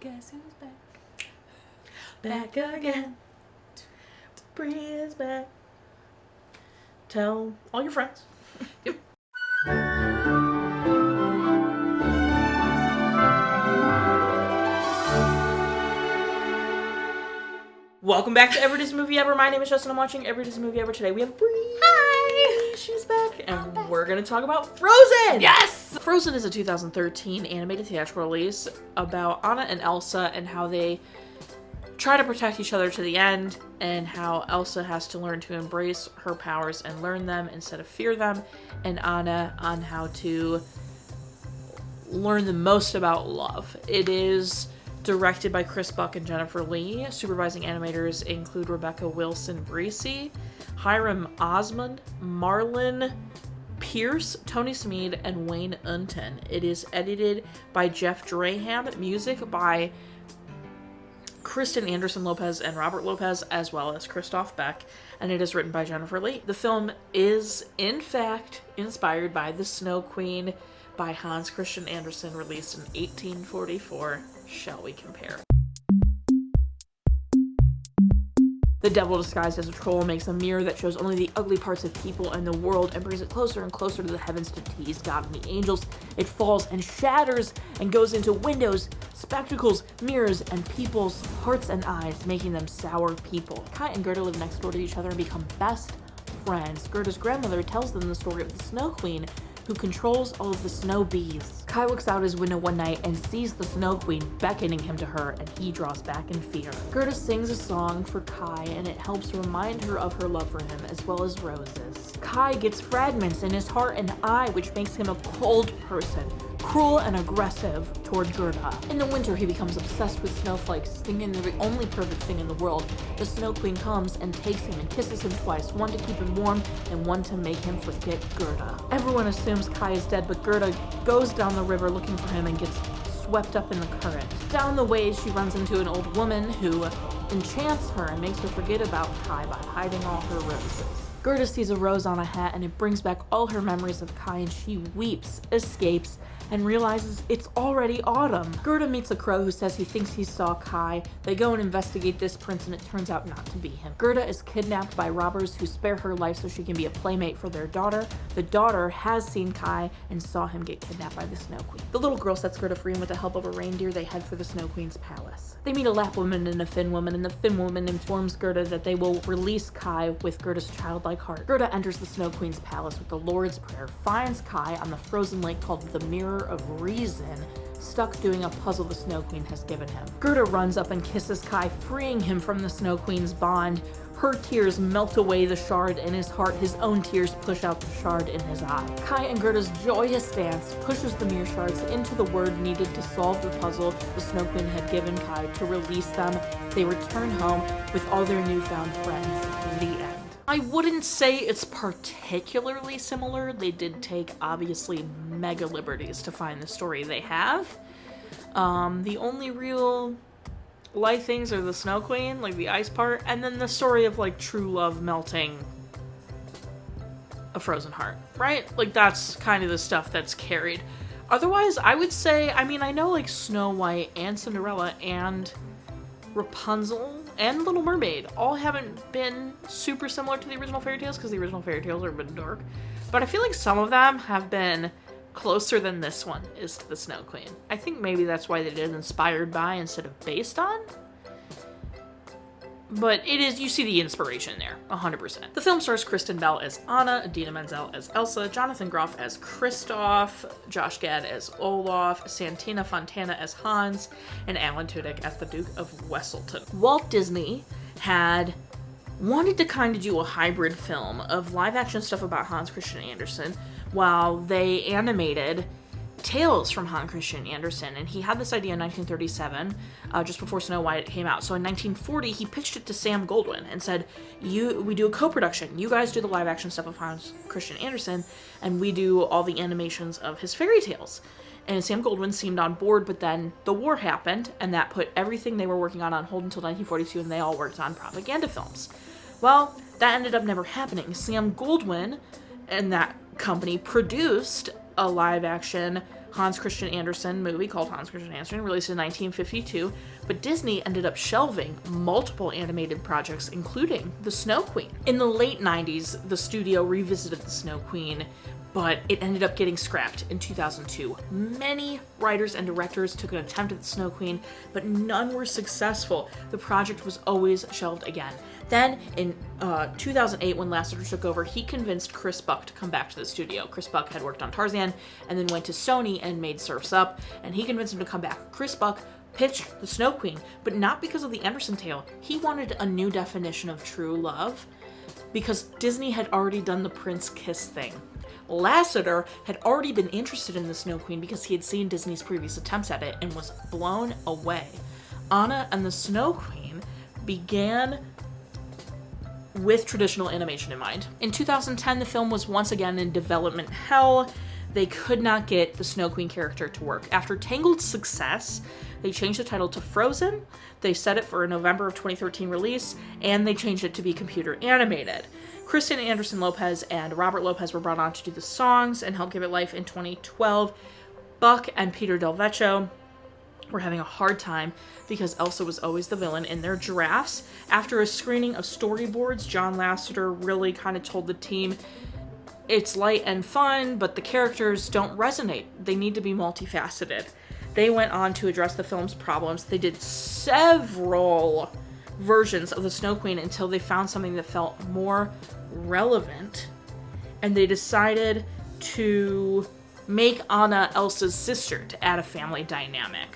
Guess who's back? Back again. Bree is back. Tell all your friends. Yep. Welcome back to Every Disney Movie Ever. My name is Jess and I'm watching Every Disney Movie Ever. Today we have Bree. Hi! She's back. And we're going to talk about Frozen! Yes! Frozen is a 2013 animated theatrical release about Anna and Elsa and how they try to protect each other to the end, and how Elsa has to learn to embrace her powers and learn them instead of fear them, and Anna on how to learn the most about love. It is directed by Chris Buck and Jennifer Lee. Supervising animators include Rebecca Wilson Bresee, Hyrum Osmond, Marlon Pierce, Tony Smeed, and Wayne Unten. It is edited by Jeff Draheim, music by Kristen Anderson Lopez and Robert Lopez, as well as Christoph Beck, and it is written by Jennifer Lee. The film is, in fact, inspired by The Snow Queen by Hans Christian Andersen, released in 1844. Shall we compare? The devil disguised as a troll makes a mirror that shows only the ugly parts of people and the world and brings it closer and closer to the heavens to tease God and the angels. It falls and shatters and goes into windows, spectacles, mirrors, and people's hearts and eyes, making them sour people. Kai and Gerda live next door to each other and become best friends. Gerda's grandmother tells them the story of the Snow Queen, who controls all of the snow bees. Kai looks out his window one night and sees the Snow Queen beckoning him to her, and he draws back in fear. Gerda sings a song for Kai, and it helps remind her of her love for him, as well as roses. Kai gets fragments in his heart and eye, which makes him a cold person, cruel and aggressive toward Gerda. In the winter, he becomes obsessed with snowflakes, thinking they're the only perfect thing in the world. The Snow Queen comes and takes him and kisses him twice, one to keep him warm and one to make him forget Gerda. Everyone assumes Kai is dead, but Gerda goes down the river looking for him and gets swept up in the current. Down the ways, she runs into an old woman who enchants her and makes her forget about Kai by hiding all her roses. Gerda sees a rose on a hat and it brings back all her memories of Kai, and she weeps, escapes, and realizes it's already autumn. Gerda meets a crow who says he thinks he saw Kai. They go and investigate this prince, and it turns out not to be him. Gerda is kidnapped by robbers who spare her life so she can be a playmate for their daughter. The daughter has seen Kai and saw him get kidnapped by the Snow Queen. The little girl sets Gerda free, and with the help of a reindeer, they head for the Snow Queen's palace. They meet a Lap woman and a Finn woman, and the Finn woman informs Gerda that they will release Kai with Gerda's childlike heart. Gerda enters the Snow Queen's palace with the Lord's Prayer, finds Kai on the frozen lake called the Mirror of Reason, stuck doing a puzzle the Snow Queen has given him. Gerda runs up and kisses Kai, freeing him from the Snow Queen's bond. Her tears melt away the shard in his heart. His own tears push out the shard in his eye. Kai and Gerda's joyous dance pushes the mirror shards into the word needed to solve the puzzle the Snow Queen had given Kai to release them. They return home with all their newfound friends. The end. I wouldn't say it's particularly similar. They did take, obviously, mega liberties to find the story they have. The only real life things are the Snow Queen, like the ice part, and then the story of, like, true love melting a frozen heart, right? Like, that's kind of the stuff that's carried. Otherwise, I would say, I mean, I know, like, Snow White and Cinderella and Rapunzel and Little Mermaid all haven't been super similar to the original fairy tales, because the original fairy tales are a bit dark, but I feel like some of them have been closer than this one is to the Snow Queen. I think maybe that's why they did inspired by instead of based on. But it is, you see the inspiration there, 100%. The film stars Kristen Bell as Anna, Idina Menzel as Elsa, Jonathan Groff as Christoph, Josh Gad as Olaf, Santina Fontana as Hans, and Alan Tudyk as the Duke of Wesselton. Walt Disney had wanted to kind of do a hybrid film of live action stuff about Hans Christian Andersen while they animated tales from Hans Christian Andersen, and he had this idea in 1937, just before Snow White came out. So in 1940, he pitched it to Sam Goldwyn and said, we do a co-production. You guys do the live action stuff of Hans Christian Andersen, and we do all the animations of his fairy tales. And Sam Goldwyn seemed on board, but then the war happened, and that put everything they were working on hold until 1942, and they all worked on propaganda films. Well, that ended up never happening. Sam Goldwyn and that company produced a live-action Hans Christian Andersen movie called Hans Christian Andersen, released in 1952, but Disney ended up shelving multiple animated projects, including The Snow Queen. In the late 90s, the studio revisited The Snow Queen, but it ended up getting scrapped in 2002. Many writers and directors took an attempt at The Snow Queen, but none were successful. The project was always shelved again. Then, in 2008, when Lasseter took over, he convinced Chris Buck to come back to the studio. Chris Buck had worked on Tarzan, and then went to Sony and made Surf's Up, and he convinced him to come back. Chris Buck pitched The Snow Queen, but not because of the Andersen tale. He wanted a new definition of true love, because Disney had already done the Prince kiss thing. Lasseter had already been interested in The Snow Queen because he had seen Disney's previous attempts at it and was blown away. Anna and the Snow Queen began with traditional animation in mind. In 2010, the film was once again in development hell. They could not get the Snow Queen character to work. After Tangled's success, they changed the title to Frozen. They set it for a November of 2013 release, and they changed it to be computer animated. Kristen Anderson Lopez and Robert Lopez were brought on to do the songs and help give it life in 2012. Buck and Peter Del Vecchio were having a hard time because Elsa was always the villain in their drafts. After a screening of storyboards, John Lasseter really kind of told the team, it's light and fun, but the characters don't resonate. They need to be multifaceted. They went on to address the film's problems. They did several versions of the Snow Queen until they found something that felt more relevant, and they decided to make Anna Elsa's sister to add a family dynamic.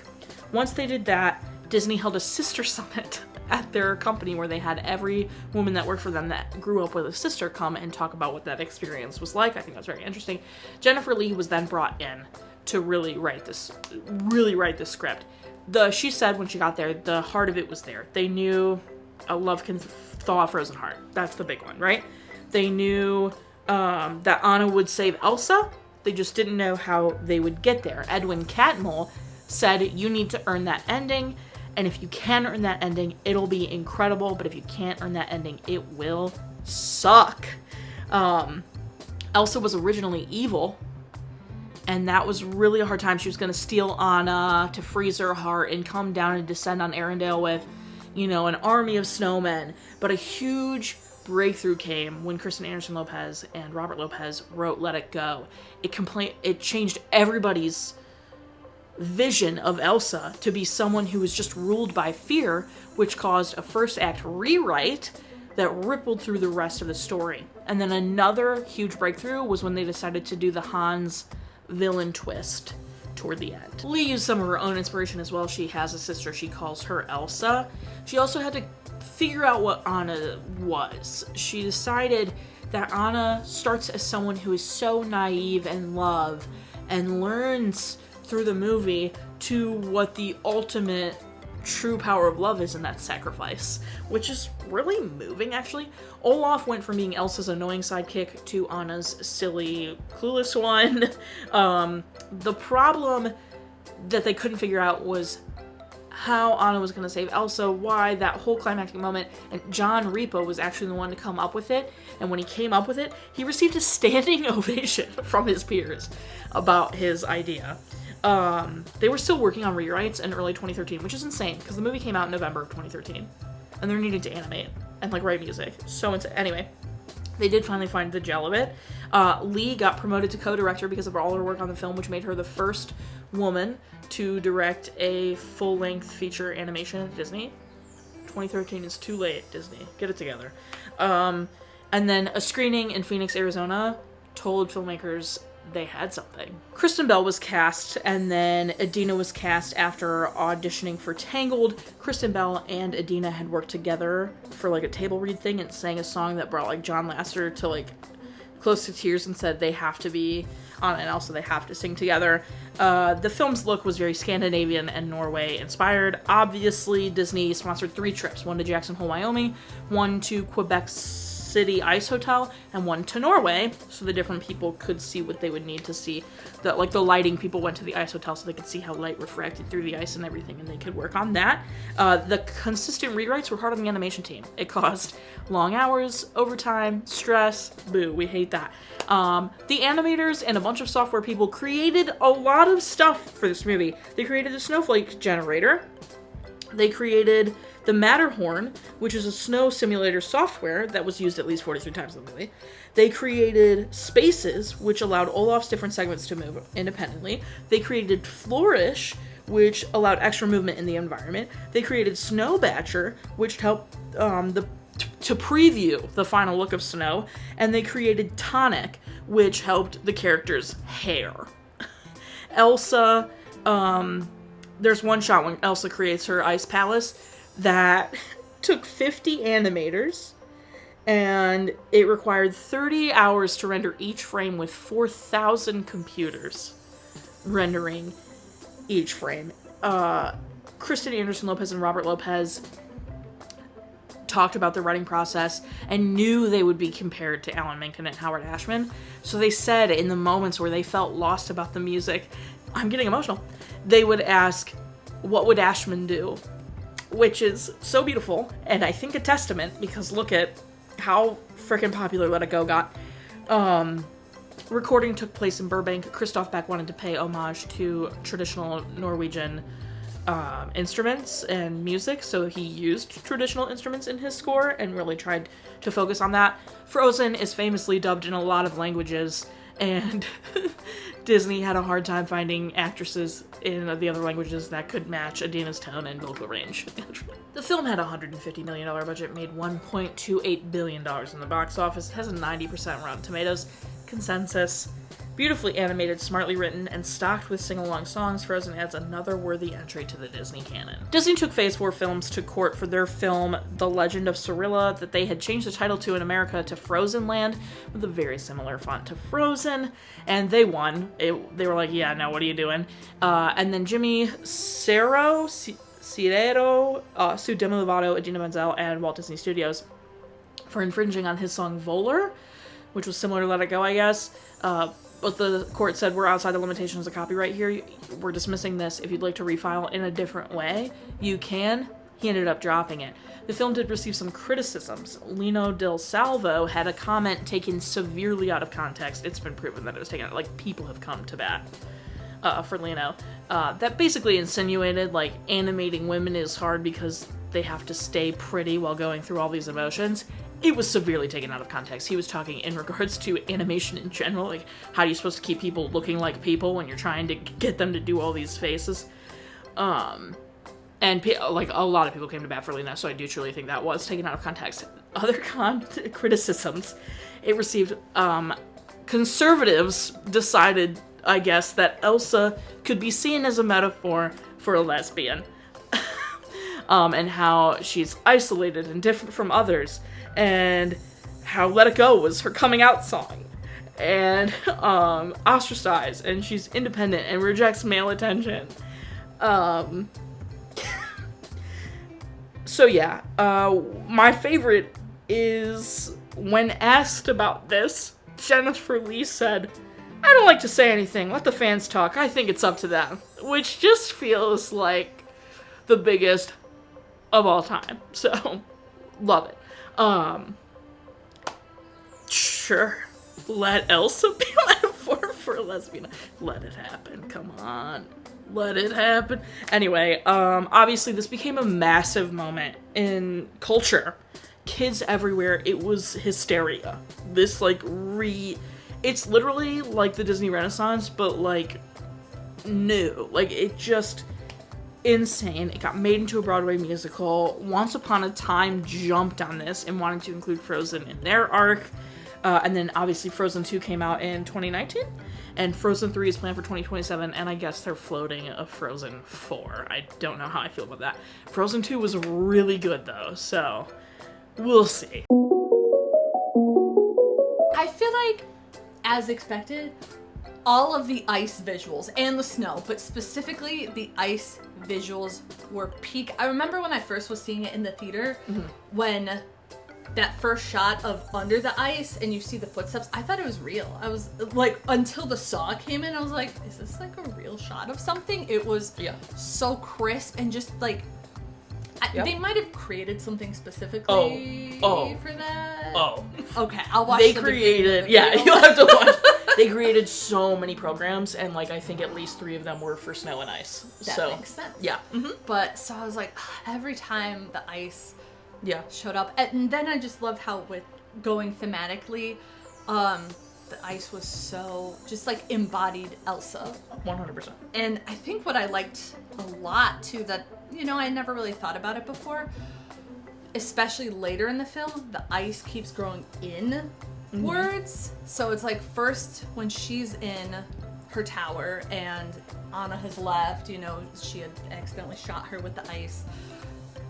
Once they did that, Disney held a sister summit at their company where they had every woman that worked for them that grew up with a sister come and talk about what that experience was like. I think that's very interesting. Jennifer Lee was then brought in to really write this script. She said when she got there, the heart of it was there. They knew a love can thaw a frozen heart. That's the big one, right? They knew that Anna would save Elsa. They just didn't know how they would get there. Edwin Catmull said, you need to earn that ending, and if you can earn that ending, it'll be incredible, but if you can't earn that ending, it will suck. Elsa was originally evil, and that was really a hard time. She was going to steal Anna to freeze her heart and come down and descend on Arendelle with, an army of snowmen. But a huge breakthrough came when Kristen Anderson Lopez and Robert Lopez wrote Let It Go. It changed everybody's vision of Elsa to be someone who was just ruled by fear, which caused a first act rewrite that rippled through the rest of the story. And then another huge breakthrough was when they decided to do the Hans villain twist toward the end. Lee used some of her own inspiration as well. She has a sister, she calls her Elsa. She also had to figure out what Anna was. She decided that Anna starts as someone who is so naive in love and learns through the movie to what the ultimate true power of love is, and that's sacrifice, which is really moving, actually. Olaf went from being Elsa's annoying sidekick to Anna's silly, clueless one. The problem that they couldn't figure out was how Anna was going to save Elsa, why, that whole climactic moment, and John Repo was actually the one to come up with it, and when he came up with it, he received a standing ovation from his peers about his idea. They were still working on rewrites in early 2013, which is insane, because the movie came out in November of 2013, and they're needing to animate and, write music. So insane. Anyway, they did finally find the gel of it. Lee got promoted to co-director because of all her work on the film, which made her the first woman to direct a full-length feature animation at Disney. 2013 is too late, Disney. Get it together. And then a screening in Phoenix, Arizona told filmmakers they had something. Kristen Bell was cast, and then Idina was cast after auditioning for Tangled. Kristen Bell and Idina had worked together for a table read thing and sang a song that brought John Lasseter to close to tears and said they have to be on, and also they have to sing together. The film's look was very Scandinavian and Norway inspired. Obviously, Disney sponsored 3 trips, one to Jackson Hole, Wyoming, one to Quebec City Ice Hotel and one to Norway, so the different people could see what they would need to see. The lighting, people went to the Ice Hotel so they could see how light refracted through the ice and everything, and they could work on that. The consistent rewrites were hard on the animation team. It caused long hours, overtime, stress. Boo, we hate that. The animators and a bunch of software people created a lot of stuff for this movie. They created the snowflake generator. They created the Matterhorn, which is a snow simulator software that was used at least 43 times in the movie. They created Spaces, which allowed Olaf's different segments to move independently. They created Flourish, which allowed extra movement in the environment. They created Snowbatcher, which helped to preview the final look of snow. And they created Tonic, which helped the character's hair. Elsa, there's one shot when Elsa creates her ice palace that took 50 animators, and it required 30 hours to render each frame with 4,000 computers rendering each frame. Kristen Anderson Lopez and Robert Lopez talked about the writing process and knew they would be compared to Alan Menken and Howard Ashman. So they said in the moments where they felt lost about the music, I'm getting emotional, they would ask, what would Ashman do? Which is so beautiful, and I think a testament, because look at how freaking popular Let It Go got. Recording took place in Burbank. Christoph Beck wanted to pay homage to traditional Norwegian instruments and music, so he used traditional instruments in his score and really tried to focus on that. Frozen is famously dubbed in a lot of languages, and Disney had a hard time finding actresses in the other languages that could match Idina's tone and vocal range. The film had a $150 million budget, made $1.28 billion in the box office, has a 90% Rotten Tomatoes consensus. Beautifully animated, smartly written, and stocked with sing-along songs, Frozen adds another worthy entry to the Disney canon. Disney took Phase 4 Films to court for their film The Legend of Cirilla that they had changed the title to in America to Frozen Land, with a very similar font to Frozen, and they won. They were like, yeah, no, what are you doing? And then Jimmy Cirero sued Demi Lovato, Idina Menzel, and Walt Disney Studios for infringing on his song Voller, which was similar to Let It Go, I guess. But the court said, we're outside the limitations of copyright here. We're dismissing this. If you'd like to refile in a different way, you can. He ended up dropping it. The film did receive some criticisms. Lino Del Salvo had a comment taken severely out of context. It's been proven that it was taken out. Like, people have come to bat for Lino. That basically insinuated, like, animating women is hard because they have to stay pretty while going through all these emotions. It was severely taken out of context. He was talking in regards to animation in general, like how are you supposed to keep people looking like people when you're trying to get them to do all these faces. And like a lot of people came to bat for Lena, so I do truly think that was taken out of context. Other criticisms, it received, conservatives decided, I guess, that Elsa could be seen as a metaphor for a lesbian. And how she's isolated and different from others, and how Let It Go was her coming out song, and ostracized, and she's independent and rejects male attention. So yeah, my favorite is when asked about this, Jennifer Lee said, I don't like to say anything, let the fans talk, I think it's up to them, which just feels like the biggest of all time. So, love it. Sure. Let Elsa be a metaphor for a lesbian. Let it happen. Come on. Let it happen. Anyway, obviously this became a massive moment in culture. Kids everywhere. It was hysteria. This, like, it's literally like the Disney Renaissance, but, like, new. Like, it just... insane. It got made into a Broadway musical. Once Upon a Time jumped on this and wanted to include Frozen in their arc. And then obviously Frozen 2 came out in 2019. And Frozen 3 is planned for 2027. And I guess they're floating a Frozen 4. I don't know how I feel about that. Frozen 2 was really good though. So we'll see. I feel like, as expected, all of the ice visuals and the snow, but specifically the ice visuals were peak. I remember when I first was seeing it in the theater, when that first shot of under the ice and you see the footsteps, I thought it was real. I was like, until the saw came in, I was like, is this like a real shot of something? It was so crisp and just like, they might have created something specifically for that. Okay, I'll watch They created, you'll have to watch. They created so many programs, and like I think at least 3 of them were for snow and ice. That makes sense. Yeah. Mm-hmm. But so I was like, every time the ice showed up, and then I just loved how with going thematically, the ice was so just like embodied Elsa. 100%. And I think what I liked a lot too, that I never really thought about it before, especially later in the film, the ice keeps growing in words. So it's like first when she's in her tower and Anna has left, she had accidentally shot her with the ice,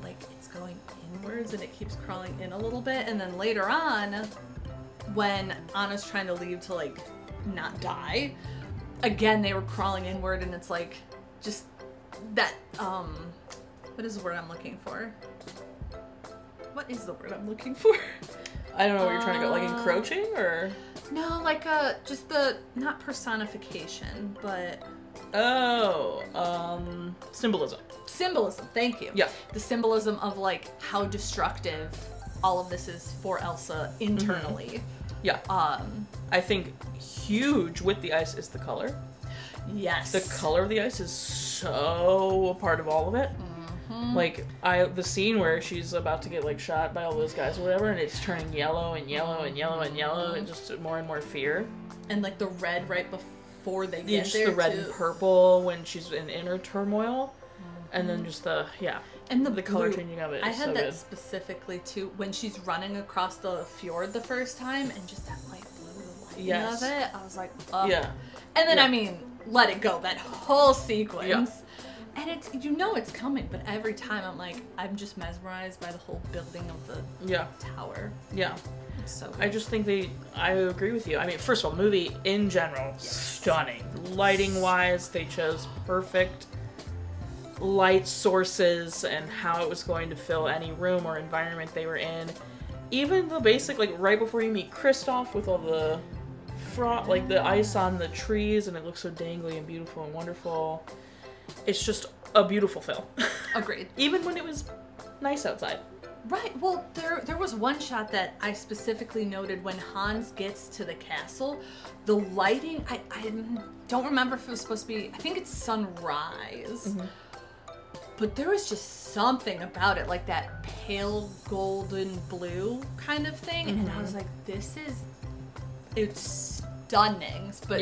like it's going inwards and it keeps crawling in a little bit. And then later on, when Anna's trying to leave to like not die, again they were crawling inward, and it's like just that what is the word I'm looking for? What is the word I'm looking for? I don't know what you're trying to go, like encroaching or? No, like just the, not personification, but... Symbolism. Symbolism, thank you. Yeah. The symbolism of like how destructive all of this is for Elsa internally. Yeah. I think huge with the ice is the color. Yes. The color of the ice is so a part of all of it. Like, the scene where she's about to get, like, shot by all those guys or whatever, and it's turning yellow and yellow and yellow and yellow, and just more and more fear. And, like, the red right before they get just there, the red and purple when she's in inner turmoil, and then just the color changing of it. I had so that good. specifically, too, when she's running across the fjord the first time, and just that light blue lighting of it, I was like, oh. Yeah. And then, I mean, let it go, that whole sequence. Yeah. And it's, it's coming, but every time I'm just mesmerized by the whole building of the tower. Yeah. So good. I just think I agree with you. I mean, first of all, movie in general, stunning. Lighting wise, they chose perfect light sources and how it was going to fill any room or environment they were in. Even the basic, like right before you meet Kristoff with all the like the ice on the trees, and it looks so dangly and beautiful and wonderful. It's just a beautiful film. Agreed. Even when it was nice outside. Right. Well, there was one shot that I specifically noted when Hans gets to the castle. The lighting, I don't remember if it was supposed to be, I think it's sunrise. But there was just something about it, like that pale golden blue kind of thing. And I was like, it's stunning. But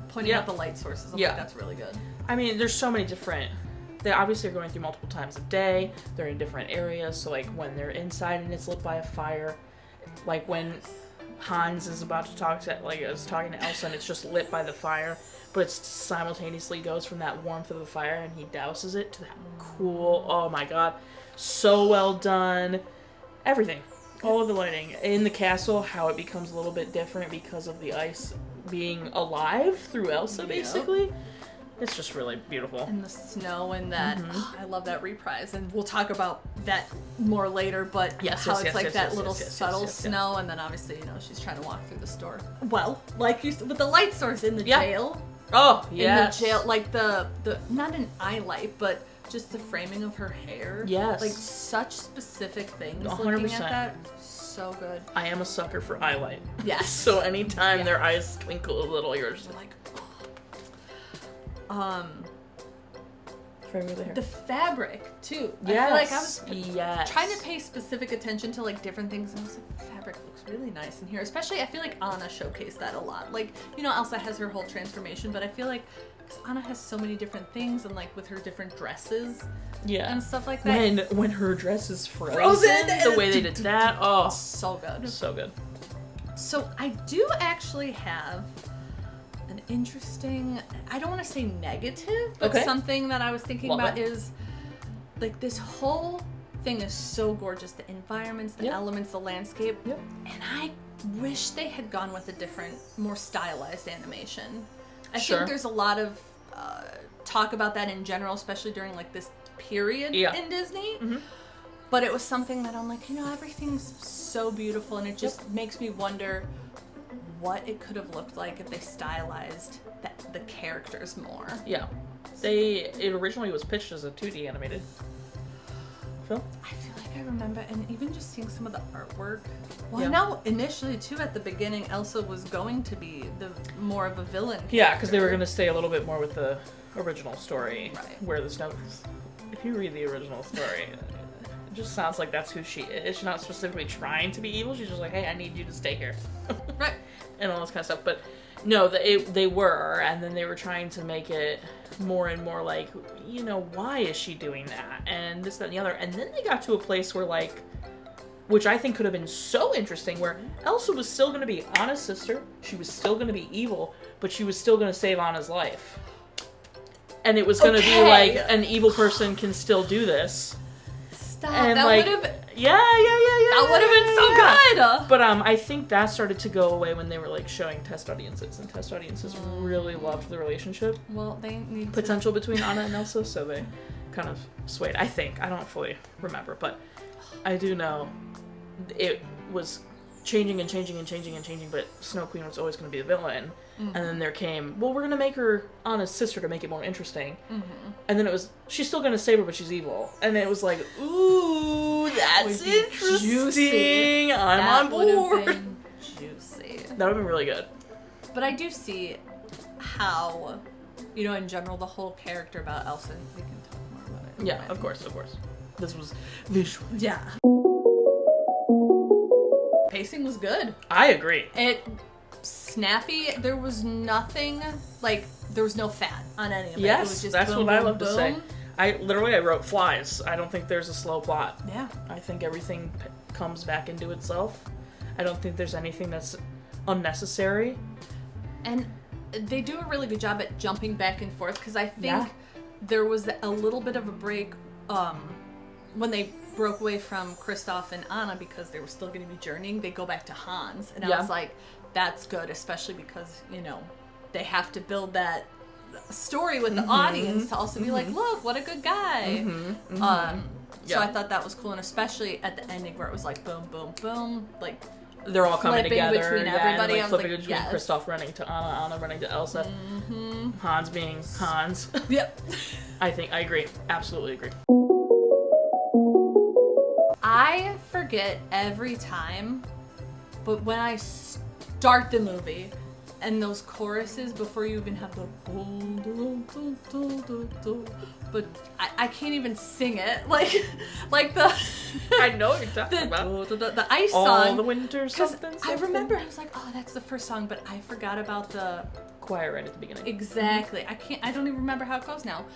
pointing out the light sources, I'm like, that's really good. I mean, there's so many different... They obviously are going through multiple times a day. They're in different areas. So, like, when they're inside and it's lit by a fire. Like, when Hans is about to talk to... Like, is talking to Elsa and it's just lit by the fire. But it simultaneously goes from that warmth of the fire and he douses it to that cool... Oh, my God. So well done. Everything. All of the lighting. In the castle, how it becomes a little bit different because of the ice being alive through Elsa, basically. It's just really beautiful. And the snow and that, I love that reprise. And we'll talk about that more later, but how it's like that little subtle snow. And then obviously, she's trying to walk through the store. Well, like you said, with the light source in the jail. Oh, yeah. In the jail, like the not an eye light, but just the framing of her hair. Yes. Like such specific things. 100%. Looking at that, so good. I am a sucker for eye light. Yes. So anytime their eyes twinkle a little, you're just like... The fabric too. Yes. I feel like I was trying to pay specific attention to like different things, and I was like, the fabric looks really nice in here. Especially, I feel like Anna showcased that a lot. Like, Elsa has her whole transformation, but I feel like because Anna has so many different things, and like with her different dresses, and stuff like that. When her dress is frozen the way they did that, so good, so good. So I do actually have an interesting, I don't want to say negative, but something that I was thinking about is like this whole thing is so gorgeous. The environments, the elements, the landscape. And I wish they had gone with a different, more stylized animation. I think there's a lot of talk about that in general, especially during like this period in Disney. But it was something that I'm like, everything's so beautiful, and it just makes me wonder what it could have looked like if they stylized the characters more. Yeah. It originally was pitched as a 2D animated film. I feel like I remember, and even just seeing some of the artwork. Well, Yeah. I know initially, too, at the beginning, Elsa was going to be more of a villain. Yeah, because they were going to stay a little bit more with the original story. Right. Where the snow... If you read the original story, it just sounds like that's who she is. She's not specifically trying to be evil. She's just like, hey, I need you to stay here. Right. And all this kind of stuff. But no, they were, and then they were trying to make it more and more like, why is she doing that? And this, that, and the other. And then they got to a place where, like, which I think could have been so interesting, where Elsa was still going to be Anna's sister. She was still going to be evil, but she was still going to save Anna's life. And it was going to be like, an evil person can still do this. Stop. And that like, would have... Yeah. That would have been so good! But I think that started to go away when they were, like, showing test audiences, and test audiences really loved the relationship. Well, they need potential between Anna and Elsa, so they kind of swayed. I think. I don't fully remember, but I do know it was changing, but Snow Queen was always going to be the villain. Mm-hmm. And then there came, we're going to make her Anna's sister to make it more interesting. Mm-hmm. And then it was, she's still going to save her, but she's evil. And it was like, ooh, that's interesting. Juicy. I'm on board. Been juicy. That would have been really good. But I do see how, in general, the whole character about Elsa, we can talk more about it. Yeah, of course. This was visual. Yeah. Pacing was good. I agree. Snappy. There was nothing, there was no fat on any of it. Yes, it was just that's boom, what I boom, love to boom. say. I wrote flies. I don't think there's a slow plot. Yeah. I think everything comes back into itself. I don't think there's anything that's unnecessary. And they do a really good job at jumping back and forth, because I think there was a little bit of a break when they broke away from Kristoff and Anna, because they were still going to be journeying. They go back to Hans, and I was like, that's good, especially because, they have to build that story with the audience to also be like, look, what a good guy. So I thought that was cool, and especially at the ending where it was like boom, boom, boom, like they're all coming together. Between everybody. And like I was flipping like, between Kristoff running to Anna, Anna running to Elsa, Hans being Hans. Yep. I agree. Absolutely agree. I forget every time, but when I start the movie and those choruses before you even have the but I can't even sing it like the I know what you're talking about the ice all song, the winter something. I remember I was like, oh, that's the first song, but I forgot about the choir right at the beginning. Exactly. I don't even remember how it goes now,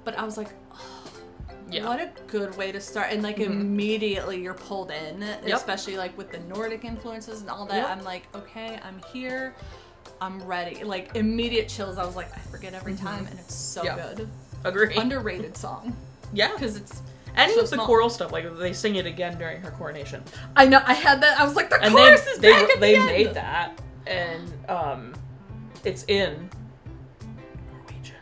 but I was like, oh, what a good way to start. And immediately you're pulled in, especially with the Nordic influences and all that. I'm like, okay, I'm here, I'm ready. Immediate chills. I was like, I forget every time, and it's so good. Agree. Underrated song. Yeah, because it's any so of the small. choral stuff, they sing it again during her coronation. I know. I had that. I was like, the chorus is back at the end. They made that, and it's in Norwegian.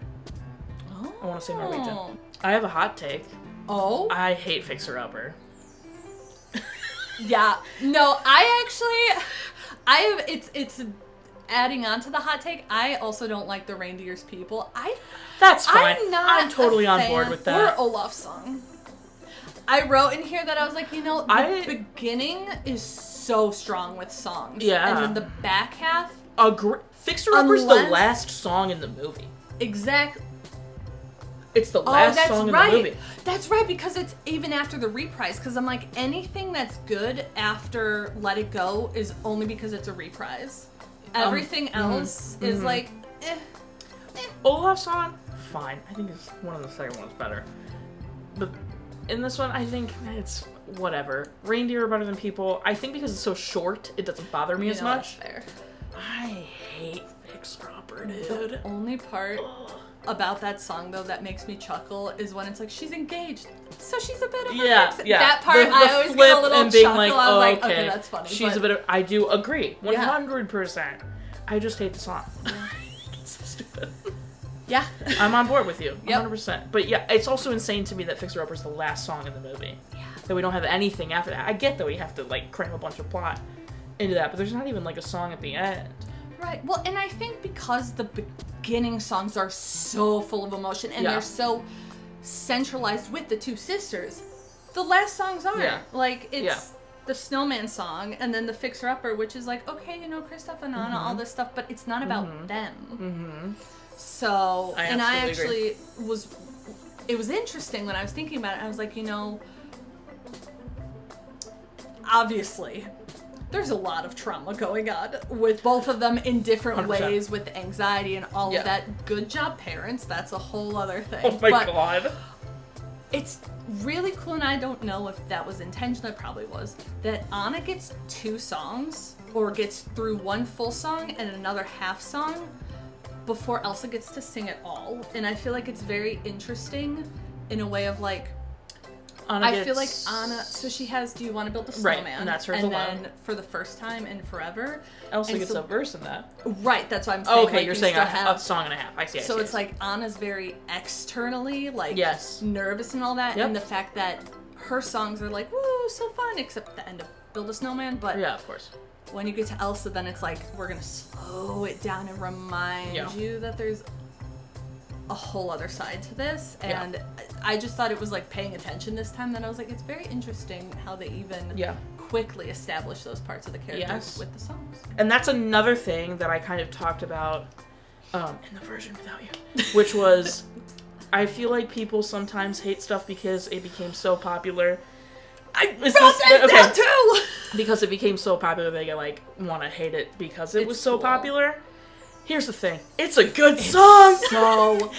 Oh. I want to say Norwegian. I have a hot take. Oh. I hate Fixer Upper. Yeah. No, it's adding on to the hot take. I also don't like the Reindeer's People. That's fine. I'm totally on board with that. Or Olaf's song. I wrote in here that I was like, the beginning is so strong with songs. Yeah. And then the back half. Fixer Upper's the last song in the movie. Exactly. It's the last song in the movie. That's right, because it's even after the reprise. Because I'm like, anything that's good after Let It Go is only because it's a reprise. Everything else is like, Olaf's song, fine. I think it's one of the second ones better. But in this one, I think it's whatever. Reindeer are better than people. I think because it's so short, it doesn't bother me as much. That's fair. I hate Fixer Upper, dude. The only part about that song, though, that makes me chuckle is when it's like, she's engaged, so she's a bit of a fixer. That part, I always get a little chuckle. I was like, okay, that's funny. She's a bit of, I do agree, 100%. I just hate the song. It's so stupid. Yeah. I'm on board with you. Yep. 100%. But yeah, it's also insane to me that Fixer Upper is the last song in the movie. Yeah. That we don't have anything after that. I get that we have to, like, cram a bunch of plot into that, but there's not even, like, a song at the end. Right. Well, and I think because the beginning songs are so full of emotion and they're so centralized with the two sisters, the last songs aren't. Yeah. Like, it's the Snowman song and then the Fixer Upper, which is like, okay, you know, Kristoff and Anna, all this stuff, but it's not about them. Mm-hmm. So, I actually it was interesting when I was thinking about it. I was like, you know, obviously, there's a lot of trauma going on with both of them in different 100%. ways with anxiety and all of that. Good job, parents. That's a whole other thing. Oh my God. It's really cool, and I don't know if that was intentional. It probably was. That Anna gets 2 songs, or gets through one full song and another half song before Elsa gets to sing it all. And I feel like it's very interesting in a way of like, I feel like Anna, so she has Do You Want to Build a Snowman? Right, and that's hers and alone. then for the first time in forever. Elsa gets a verse in that. Right, that's what I'm saying. Oh, okay, like, you're saying have, a song and a half. I see. So it's like Anna's very externally, like, nervous and all that. Yep. And the fact that her songs are like, woo, so fun, except the end of Build a Snowman. But yeah, of course. when you get to Elsa, then it's like, we're going to slow it down and remind you that there's a whole other side to this. And I just thought it was like paying attention this time. Then I was like, it's very interesting how they even quickly establish those parts of the characters with the songs. And that's another thing that I kind of talked about in the version without you, which was I feel like people sometimes hate stuff because it became so popular. That too! Because it became so popular, they like want to hate it because it was so popular. Here's the thing. It's a good song! So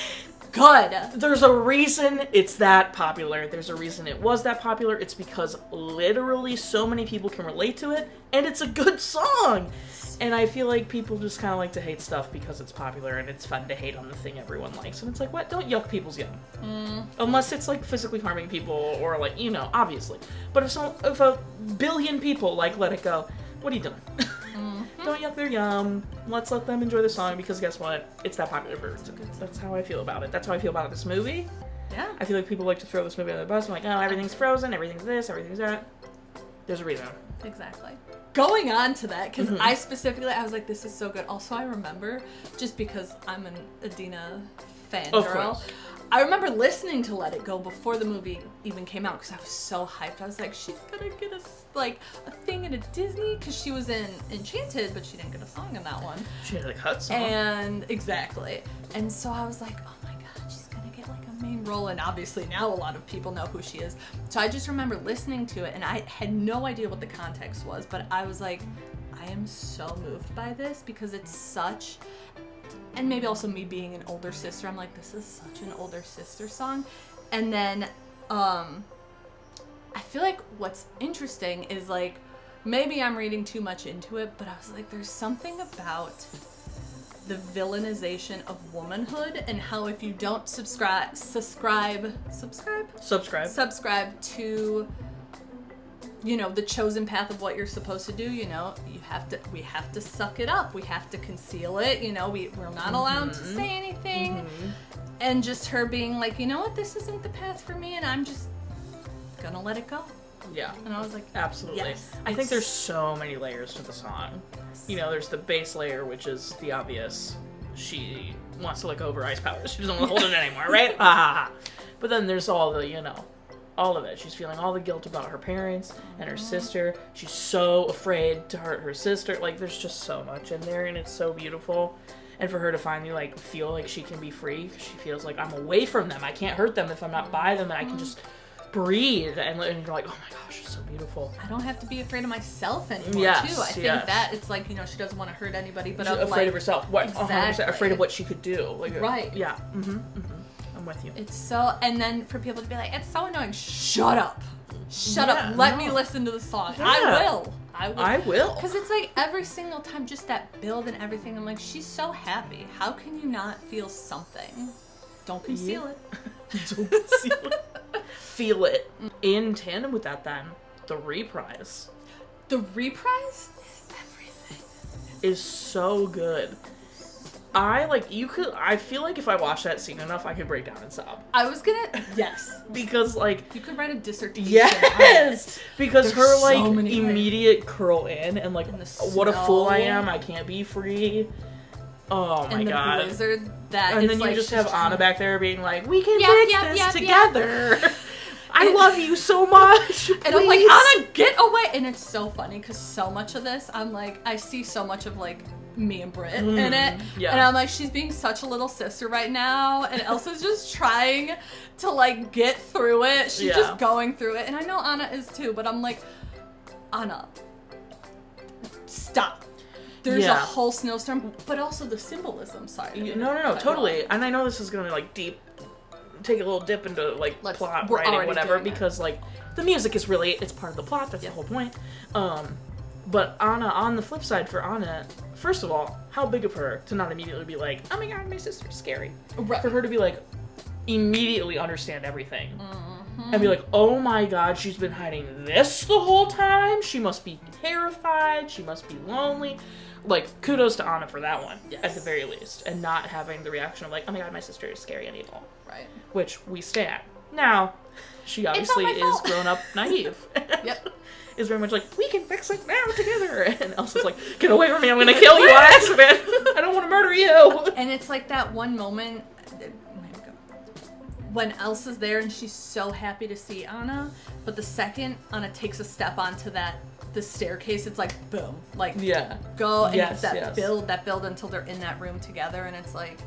good. There's a reason it's that popular. There's a reason it was that popular. It's because literally so many people can relate to it, and it's a good song! And I feel like people just kind of like to hate stuff because it's popular and it's fun to hate on the thing everyone likes. And it's like, what? Don't yuck people's yum. Unless it's like physically harming people or like, you know, obviously. But if a billion people like Let It Go, what are you doing? Don't yuck their yum. Let's let them enjoy the song because guess what? It's that popular for a reason. That's how I feel about it. That's how I feel about this movie. Yeah. I feel like people like to throw this movie under the bus. I'm like, oh, everything's Frozen, everything's this, everything's that. There's a reason. Exactly. Going on to that, because I was like, this is so good. Also, I remember, just because I'm an Idina fan girl, I remember listening to Let It Go before the movie even came out because I was so hyped. I was like, she's gonna get a thing in a Disney, because she was in Enchanted, but she didn't get a song in that one. She had a cut song. And exactly. And so I was like, oh my god, she's gonna get like a main role, and obviously now a lot of people know who she is. So I just remember listening to it, and I had no idea what the context was, but I was like, I am so moved by this because it's such, and maybe also me being an older sister, I'm like, this is such an older sister song. And then I feel like what's interesting is like, maybe I'm reading too much into it, but I was like, there's something about the villainization of womanhood and how if you don't subscribe to, you know, the chosen path of what you're supposed to do, you know, we have to suck it up. We have to conceal it. You know, we're not allowed to say anything. And just her being like, you know what, this isn't the path for me, and I'm just gonna let it go. Yeah. And I was like, absolutely. Yes. I think there's so many layers to the song. Yes. You know, there's the base layer, which is the obvious. She wants to let go of her ice powers. She doesn't want to hold it anymore, right? But then there's all the, you know, all of it. She's feeling all the guilt about her parents and her sister. She's so afraid to hurt her sister. Like, there's just so much in there, and it's so beautiful. And for her to finally, like, feel like she can be free, because she feels like, I'm away from them. I can't hurt them if I'm not by them, and I can just breathe. And you're like, oh my gosh, it's so beautiful. I don't have to be afraid of myself anymore, too. I think that it's like, you know, she doesn't want to hurt anybody, but she's afraid of herself. What? Exactly. 100% afraid of what she could do. Like, right. Yeah. I'm with you. It's so, and then for people to be like, it's so annoying. Shut up. Shut up. Let me listen to the song. Yeah. I will. Because it's like every single time, just that build and everything, I'm like, she's so happy. How can you not feel something? Don't conceal it. Don't conceal it. Feel it. In tandem with that, then, the reprise. The reprise is everything. Is so good. I feel like if I watched that scene enough, I could break down and sob. I was gonna, yes. Because, like... You could write a dissertation. Yes! Because There's her, like, so many immediate curl in and, like, what a fool I am, I can't be free. Oh my god. And the blizzard that and is, then you like, just have Anna back there being like, we can fix this yep. together. I love you so much. And I'm like, Anna, get away! And it's so funny because so much of this, I'm like, I see so much of, like, me and Britt in it. Yeah. And I'm like, she's being such a little sister right now. And Elsa's just trying to, like, get through it. She's just going through it. And I know Anna is too, but I'm like, Anna, stop. There's a whole snowstorm, but also the symbolism side. No, totally. And I know this is gonna, like, take a little dip into, like, plot writing, whatever, because, like, the music is really, it's part of the plot, that's the whole point. But Anna, on the flip side for Anna, first of all, how big of her to not immediately be like, oh my god, my sister's scary. Right. For her to be like, immediately understand everything. And be like, oh my god, she's been hiding this the whole time? She must be terrified, she must be lonely. Like, kudos to Anna for that one, at the very least. And not having the reaction of like, oh my god, my sister is scary and evil. Right. Which we stand. Now, she obviously is grown up naive. Yep. Is very much like, we can fix it now together. And Elsa's like, get away from me, I'm gonna kill you on accident. I don't want to murder you. And it's like that one moment when Elsa's there and she's so happy to see Anna, but the second Anna takes a step onto the staircase, it's like boom, like go and it's that build until they're in that room together, and it's like.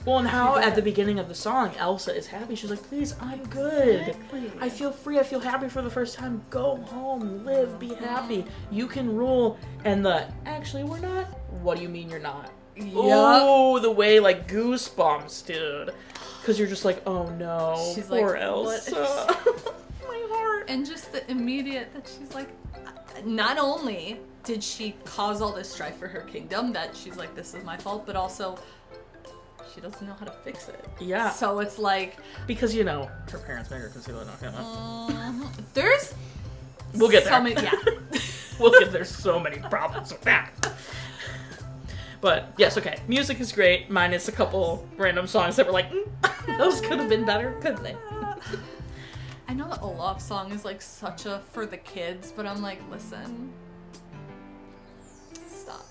Well, and how at the beginning of the song, Elsa is happy. She's like, please, I'm good. Exactly. I feel free. I feel happy for the first time. Go home. Live. Be happy. You can rule. And actually, we're not. What do you mean you're not? Yep. Oh, the way, like, goosebumps, dude. Because you're just like, oh no. She's poor like, Elsa. My heart. And just the immediate that she's like, not only did she cause all this strife for her kingdom, that she's like, this is my fault, but also she doesn't know how to fix it. Yeah. So it's like... Because, her parents made her conceal it. Okay, there's... We'll get there. We'll get there's so many problems with that. But, yes, okay. Music is great, minus a couple random songs that were like, those could have been better, couldn't they? I know the Olaf song is, like, such a for the kids, but I'm like, listen... Stop.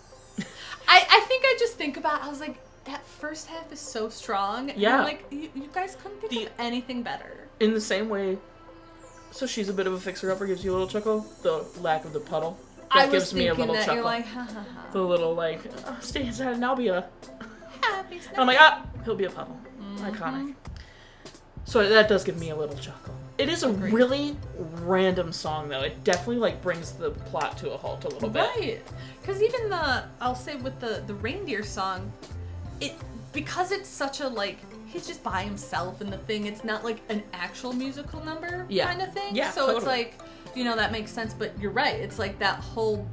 I think I just think about... I was like... That first half is so strong. And I'm like, you guys couldn't think of anything better. In the same way, so she's a bit of a fixer-upper, gives you a little chuckle. The lack of the puddle. That gives me a little chuckle. You're like, ha ha ha. The little, like, stay inside and I'll be a... Happy and I'm like, he'll be a puddle. Iconic. So that does give me a little chuckle. It is a really random song, though. It definitely, like, brings the plot to a halt a little bit. Right. Because even I'll say with the reindeer song... Because it's such a, like, he's just by himself in the thing, it's not, like, an actual musical number kind of thing. Yeah, so totally. It's like, that makes sense, but you're right. It's like that whole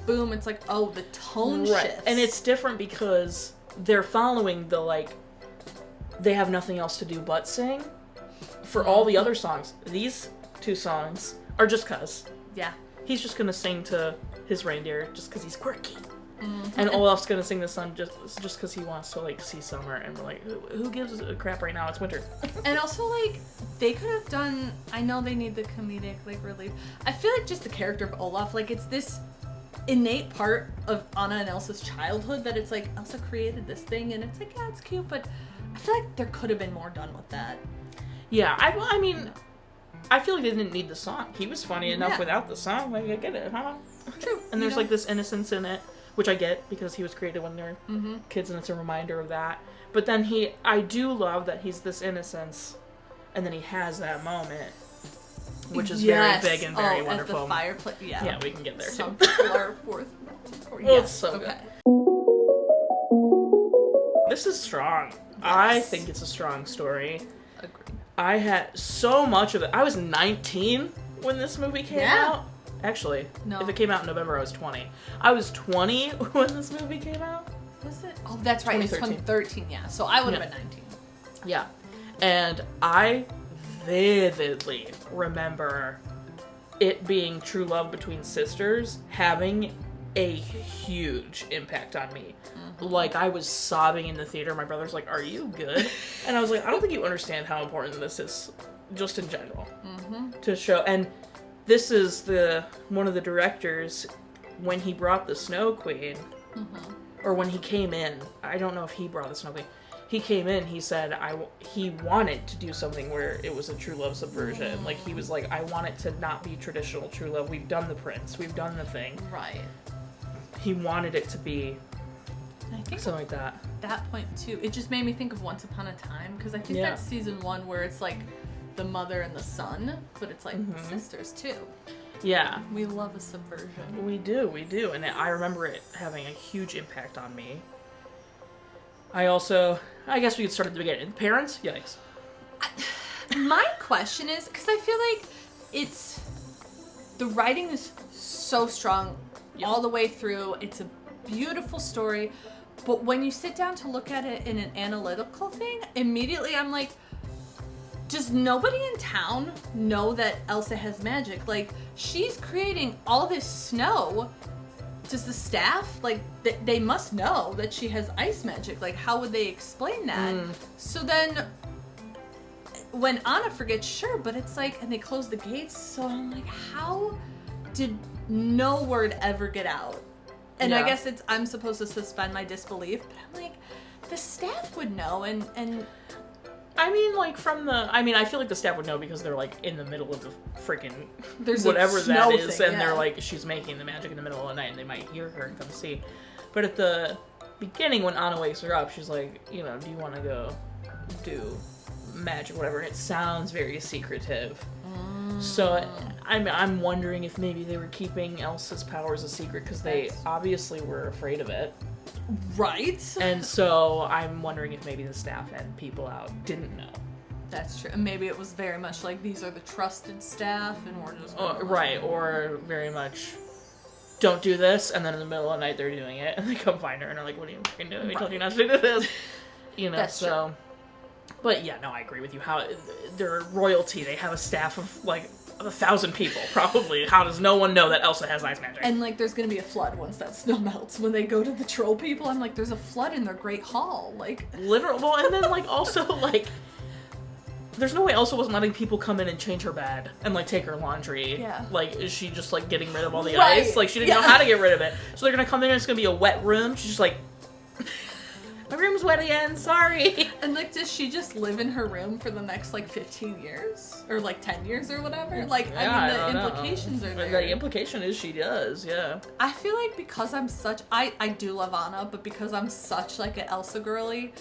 boom, it's like, oh, the tone shifts. And it's different because they're following the, like, they have nothing else to do but sing. For all the other songs, these two songs are just 'cause. Yeah. He's just gonna sing to his reindeer just 'cause he's quirky. And Olaf's gonna sing this song just because he wants to, like, see summer, and we're like, who gives a crap right now? It's winter. And also, like, they could have done, I know they need the comedic, like, relief. I feel like just the character of Olaf, like, it's this innate part of Anna and Elsa's childhood that it's like, Elsa created this thing, and it's like, yeah, it's cute, but I feel like there could have been more done with that. Yeah, I mean, I feel like they didn't need the song. He was funny enough without the song. Like, I get it, huh? True. And there's, like, this innocence in it. Which I get, because he was created when they're kids, and it's a reminder of that. But then I do love that he's this innocence, and then he has that moment, which is very big and very wonderful. At the fireplace, yeah, we can get there Some too. people are worth. Well, it's so good. This is strong. Yes. I think it's a strong story. Agreed. I had so much of it. I was 19 when this movie came out. Actually, if it came out in November, I was 20. I was 20 when this movie came out. Was it? Oh, that's right. It's 2013, yeah. So I would have been 19. Yeah. And I vividly remember it being true love between sisters, having a huge impact on me. Like, I was sobbing in the theater. My brother's like, "Are you good?" And I was like, "I don't think you understand how important this is, just in general, to show." And this is one of the directors, when he brought the Snow Queen, or when he came in. I don't know if he brought the Snow Queen. He came in, he said he wanted to do something where it was a true love subversion. Like, he was like, I want it to not be traditional true love. We've done the Prince. We've done the thing. Right. He wanted it to be I think something like that. That point, too, it just made me think of Once Upon a Time, because I think that's season 1 where it's, like, the mother and the son, but it's, like, sisters, too. Yeah. We love a subversion. We do. And I remember it having a huge impact on me. I guess we could start at the beginning. Parents? Yikes. My question is, because I feel like the writing is so strong all the way through. It's a beautiful story. But when you sit down to look at it in an analytical thing, immediately I'm like, does nobody in town know that Elsa has magic? Like, she's creating all this snow. Does the staff, like, they must know that she has ice magic. Like, how would they explain that? So then, when Anna forgets, sure, but it's like, and they close the gates, so I'm like, how did no word ever get out? And I guess I'm supposed to suspend my disbelief, but I'm like, the staff would know, and I mean, like, I feel like the staff would know because they're, like, in the middle of the freaking there's whatever that is, thing, and they're, like, she's making the magic in the middle of the night, and they might hear her and come see. But at the beginning, when Anna wakes her up, she's like, do you want to go do magic, whatever, and it sounds very secretive. So, I'm wondering if maybe they were keeping Elsa's powers a secret, because they obviously were afraid of it. Right. And so I'm wondering if maybe the staff and people out didn't know. That's true. And maybe it was very much like, these are the trusted staff, and we're just... right, or very much, don't do this, and then in the middle of the night they're doing it, and they come find her and are like, what are you fucking doing? We told you not to do this. That's true. But yeah, no, I agree with you. How they're royalty, they have a staff of, like, 1,000 people, probably. How does no one know that Elsa has ice magic? And, like, there's gonna be a flood once that snow melts. When they go to the troll people, I'm like, there's a flood in their great hall. Like... Literal. Well, and then, like, also, like... There's no way Elsa wasn't letting people come in and change her bed and, like, take her laundry. Yeah. Like, is she just, like, getting rid of all the ice? Like, she didn't know how to get rid of it. So they're gonna come in and it's gonna be a wet room. She's just like... My room's wet again, sorry. And, like, does she just live in her room for the next, like, 15 years? Or, like, 10 years or whatever? Like, yeah, I mean, the implications are there. The implication is she does, yeah. I feel like because I'm such... I do love Anna, but because I'm such, like, an Elsa girly,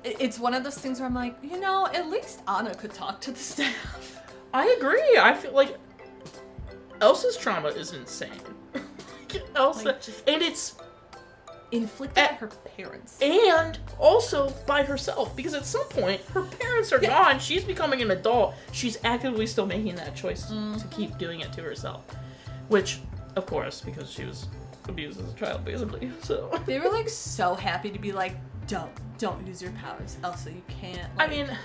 it's one of those things where I'm like, at least Anna could talk to the staff. I agree. I feel like Elsa's trauma is insane. Elsa... Like, and it's... inflicted by her parents. And also by herself, because at some point, her parents are gone, she's becoming an adult, she's actively still making that choice to keep doing it to herself. Which, of course, because she was abused as a child, basically, so... They were, like, so happy to be like, don't use your powers, Elsa, you can't, like... I mean,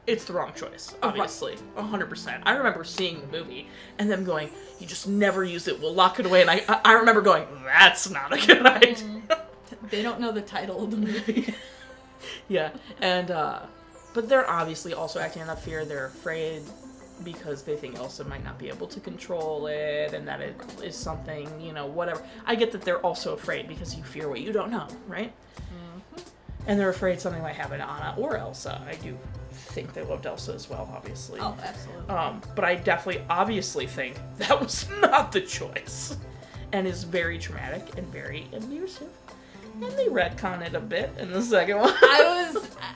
it's the wrong choice, obviously, 100%. I remember seeing the movie, and them going, you just never use it, we'll lock it away, and I remember going, that's not a good idea. They don't know the title of the movie. Yeah, and, but they're obviously also acting out of fear. They're afraid because they think Elsa might not be able to control it, and that it is something, whatever. I get that they're also afraid because you fear what you don't know, right? And they're afraid something might happen to Anna or Elsa. I do think they loved Elsa as well, obviously. Oh, absolutely. But I definitely, obviously think that was not the choice. And is very traumatic and very abusive. And they retcon it a bit in the second one.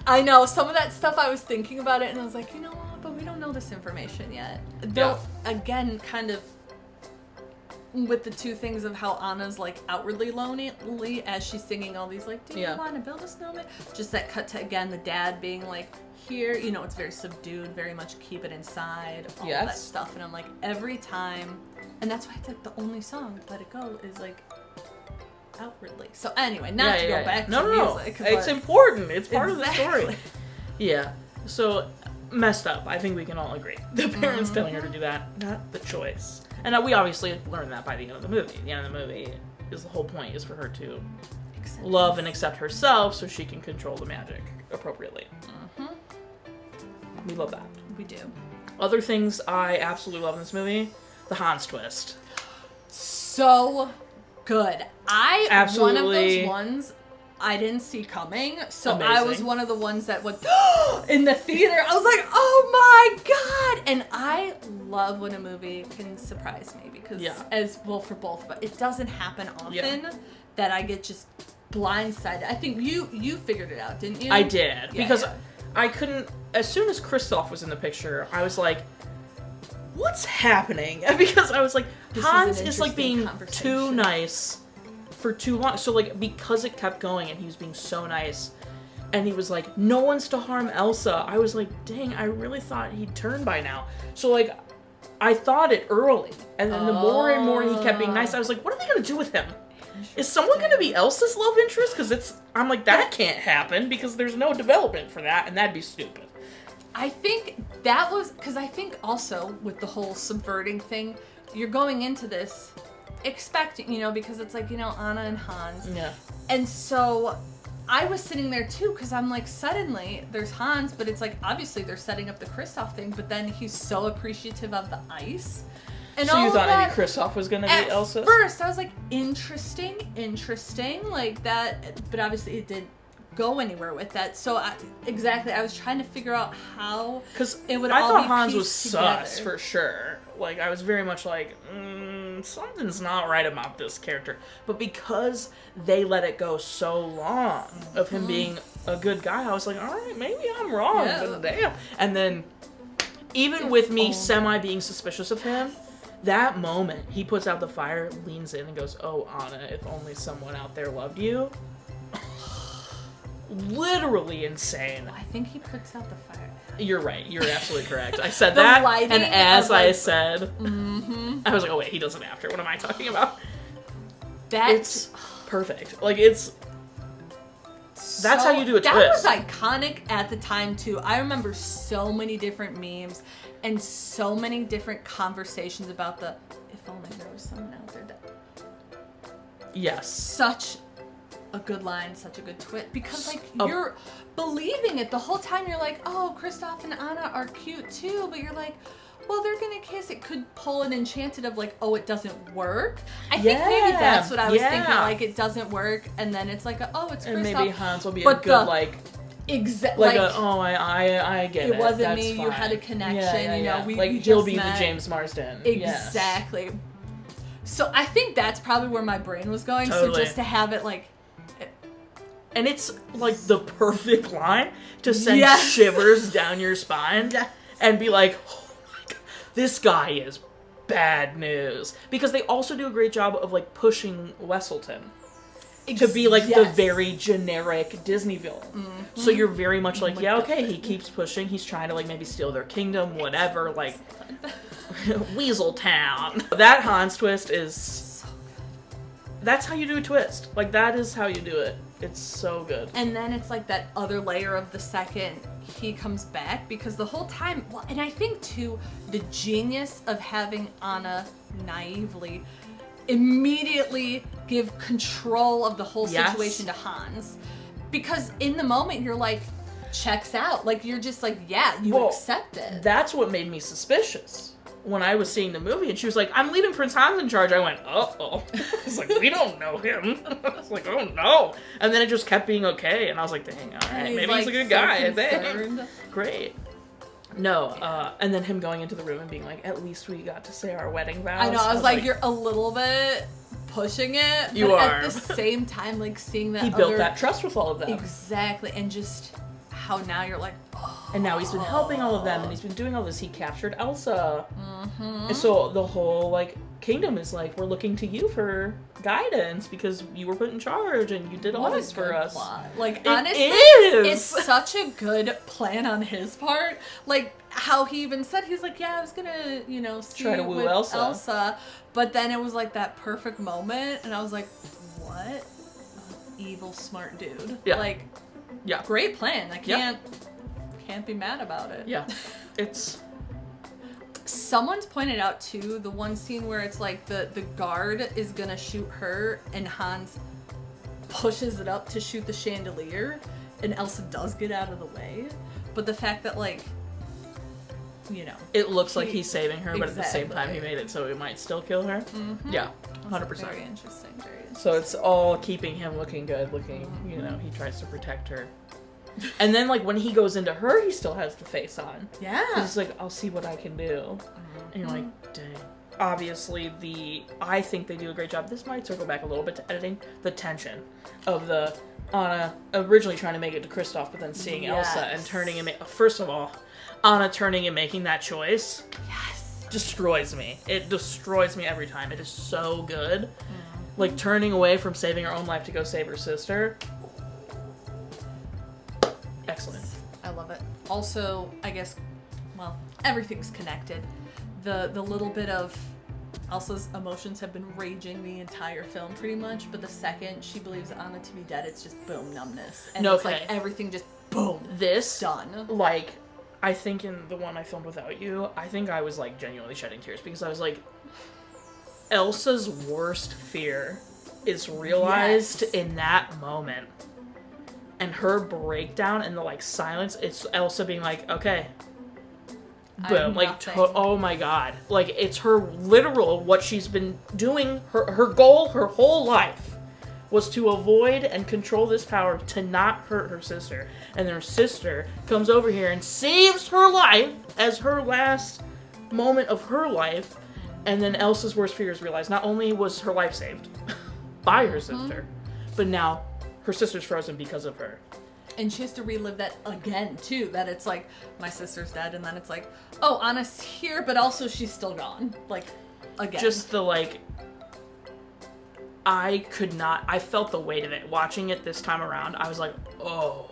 I know, some of that stuff I was thinking about it and I was like, you know what, but we don't know this information yet. They'll, again, kind of, with the two things of how Anna's, like, outwardly lonely as she's singing all these, like, do you want to build a snowman? Just that cut to, again, the dad being like, here, it's very subdued, very much keep it inside, all that stuff. And I'm like, every time, and that's why it's, like, the only song, Let It Go, is, like, outwardly. So anyway, not to go back to music. No. It's important. It's part of the story. Yeah. So, messed up. I think we can all agree. The parents telling her to do that, not the choice. And we obviously learn that by the end of the movie. At the end of the movie, is the whole point, is for her to Acceptance. love and accept herself so she can control the magic appropriately. We love that. We do. Other things I absolutely love in this movie, the Hans twist. So good. Absolutely. One of those ones I didn't see coming, so Amazing. I was one of the ones that went in the theater. I was like, oh my god! And I love when a movie can surprise me because, as well for both of us, it doesn't happen often that I get just blindsided. I think you figured it out, didn't you? I did, because I couldn't, as soon as Christoph was in the picture, I was like, what's happening? Because I was like, Hans is like being too nice for too long. So like, because it kept going and he was being so nice, and he was like, no one's to harm Elsa, I was like, dang, I really thought he'd turn by now. So like, I thought it early, and then the more and more he kept being nice, I was like, what are they gonna do with him? Is someone gonna be Elsa's love interest? Because I'm like, that can't happen, because there's no development for that, and that'd be stupid. I think that was, because I think also with the whole subverting thing, you're going into this expecting, because it's like, Anna and Hans. Yeah. And so I was sitting there too, because I'm like, suddenly there's Hans, but it's like, obviously they're setting up the Kristoff thing, but then he's so appreciative of the ice. And so all you thought that, maybe Kristoff was gonna be Elsa? At first, I was like, interesting, like that, but obviously it didn't go anywhere with that. So I was trying to figure out how it would all be pieced together. I thought Hans was sus for sure. Like, I was very much like, something's not right about this character. But because they let it go so long of him being a good guy, I was like, all right, maybe I'm wrong. But damn. And then, even with me semi being suspicious of him, that moment, he puts out the fire, leans in and goes, oh, Anna, if only someone out there loved you. Literally insane. I think he puts out the fire. You're right. You're absolutely correct. I said that, and as I said, I was like, oh wait, he doesn't after. What am I talking about? It's perfect. Like, that's how you do a twist. That was iconic at the time, too. I remember so many different memes and so many different conversations about if only there was someone out there that... Yes. Such a good line, such a good twist, because you're believing it the whole time. You're like, oh, Kristoff and Anna are cute too, but you're like, well, they're gonna kiss. It could pull an Enchanted of like, oh, it doesn't work. I think maybe that's what I was thinking, like, it doesn't work, and then it's like, oh, it's Kristoff. And maybe Hans will be a good I get it. It wasn't that's me. fine. You had a connection. We he'll just be met. the James Marsden. Exactly. Yes. So I think that's probably where my brain was going. Totally. So just to have it like. And it's like the perfect line to send shivers down your spine and be like, oh my god, this guy is bad news. Because they also do a great job of like pushing Wesselton to be like the very generic Disney villain. Mm-hmm. So you're very much like, he keeps pushing. He's trying to like maybe steal their kingdom, whatever, like Weaseltown. That Hans twist is... That's how you do a twist. Like, that is how you do it. It's so good. And then it's like that other layer of the second he comes back, because the whole time, well, and I think too, the genius of having Anna naively immediately give control of the whole situation to Hans. Because in the moment you're like, checks out. Like, you're just like, accept it. That's what made me suspicious. When I was seeing the movie, and she was like, I'm leaving Prince Hans in charge, I went, uh-oh. I was like, we don't know him. I was like, oh no. And then it just kept being okay, and I was like, dang, alright, maybe he's a good guy, I think. Great. No, and then him going into the room and being like, at least we got to say our wedding vows. I know, I was like, you're a little bit pushing it, but you are. At the same time, like, seeing that he built that trust with all of them. Exactly, and just how now you're like, and now he's been helping all of them, and he's been doing all this. He captured Elsa. Mm-hmm. And so the whole, like, kingdom is like, we're looking to you for guidance because you were put in charge and you did all this for us. Plot. Like, honestly, it's such a good plan on his part. Like, how he even said, he's like, I was gonna, try to woo Elsa. But then it was like that perfect moment, and I was like, what? Evil, smart dude. Yeah. Like, great plan. I can't be mad about it. Yeah. It's Someone's pointed out too the one scene where it's like the guard is gonna shoot her and Hans pushes it up to shoot the chandelier and Elsa does get out of the way, but the fact that like, you know, it looks like he's saving her, but at the same Exactly. time he made it so he might still kill her. Yeah, 100%. Very interesting. Very interesting. So it's all keeping him looking good, you know, he tries to protect her. And then, like, when he goes into her, he still has the face on. Yeah. He's like, I'll see what I can do. And you're like, dang. Obviously, I think they do a great job. This might circle back a little bit to editing. The tension of the Anna originally trying to make it to Kristoff, but then seeing Elsa and turning and first of all, Anna turning and making that choice. Yes. Destroys me. It destroys me every time. It is so good. Like, turning away from saving her own life to go save her sister. Excellent. I love it. Also, I guess, well, everything's connected. The little bit of Elsa's emotions have been raging the entire film pretty much, but the second she believes Anna to be dead, it's just boom, numbness. And it's like everything just boom. This, done. Like, I think in the one I filmed without you, I think I was like genuinely shedding tears because I was like, Elsa's worst fear is realized in that moment. And her breakdown and the like silence, it's Elsa being like, okay, boom, like, oh my god. Like, it's her literal, what she's been doing, her goal, her whole life was to avoid and control this power to not hurt her sister. And then her sister comes over here and saves her life as her last moment of her life. And then Elsa's worst fear is realized. Not only was her life saved by her sister, but now her sister's frozen because of her. And she has to relive that again, too. That it's like, my sister's dead, and then it's like, oh, Anna's here, but also she's still gone. Like, again. Just the, like, I felt the weight of it. Watching it this time around, I was like, oh.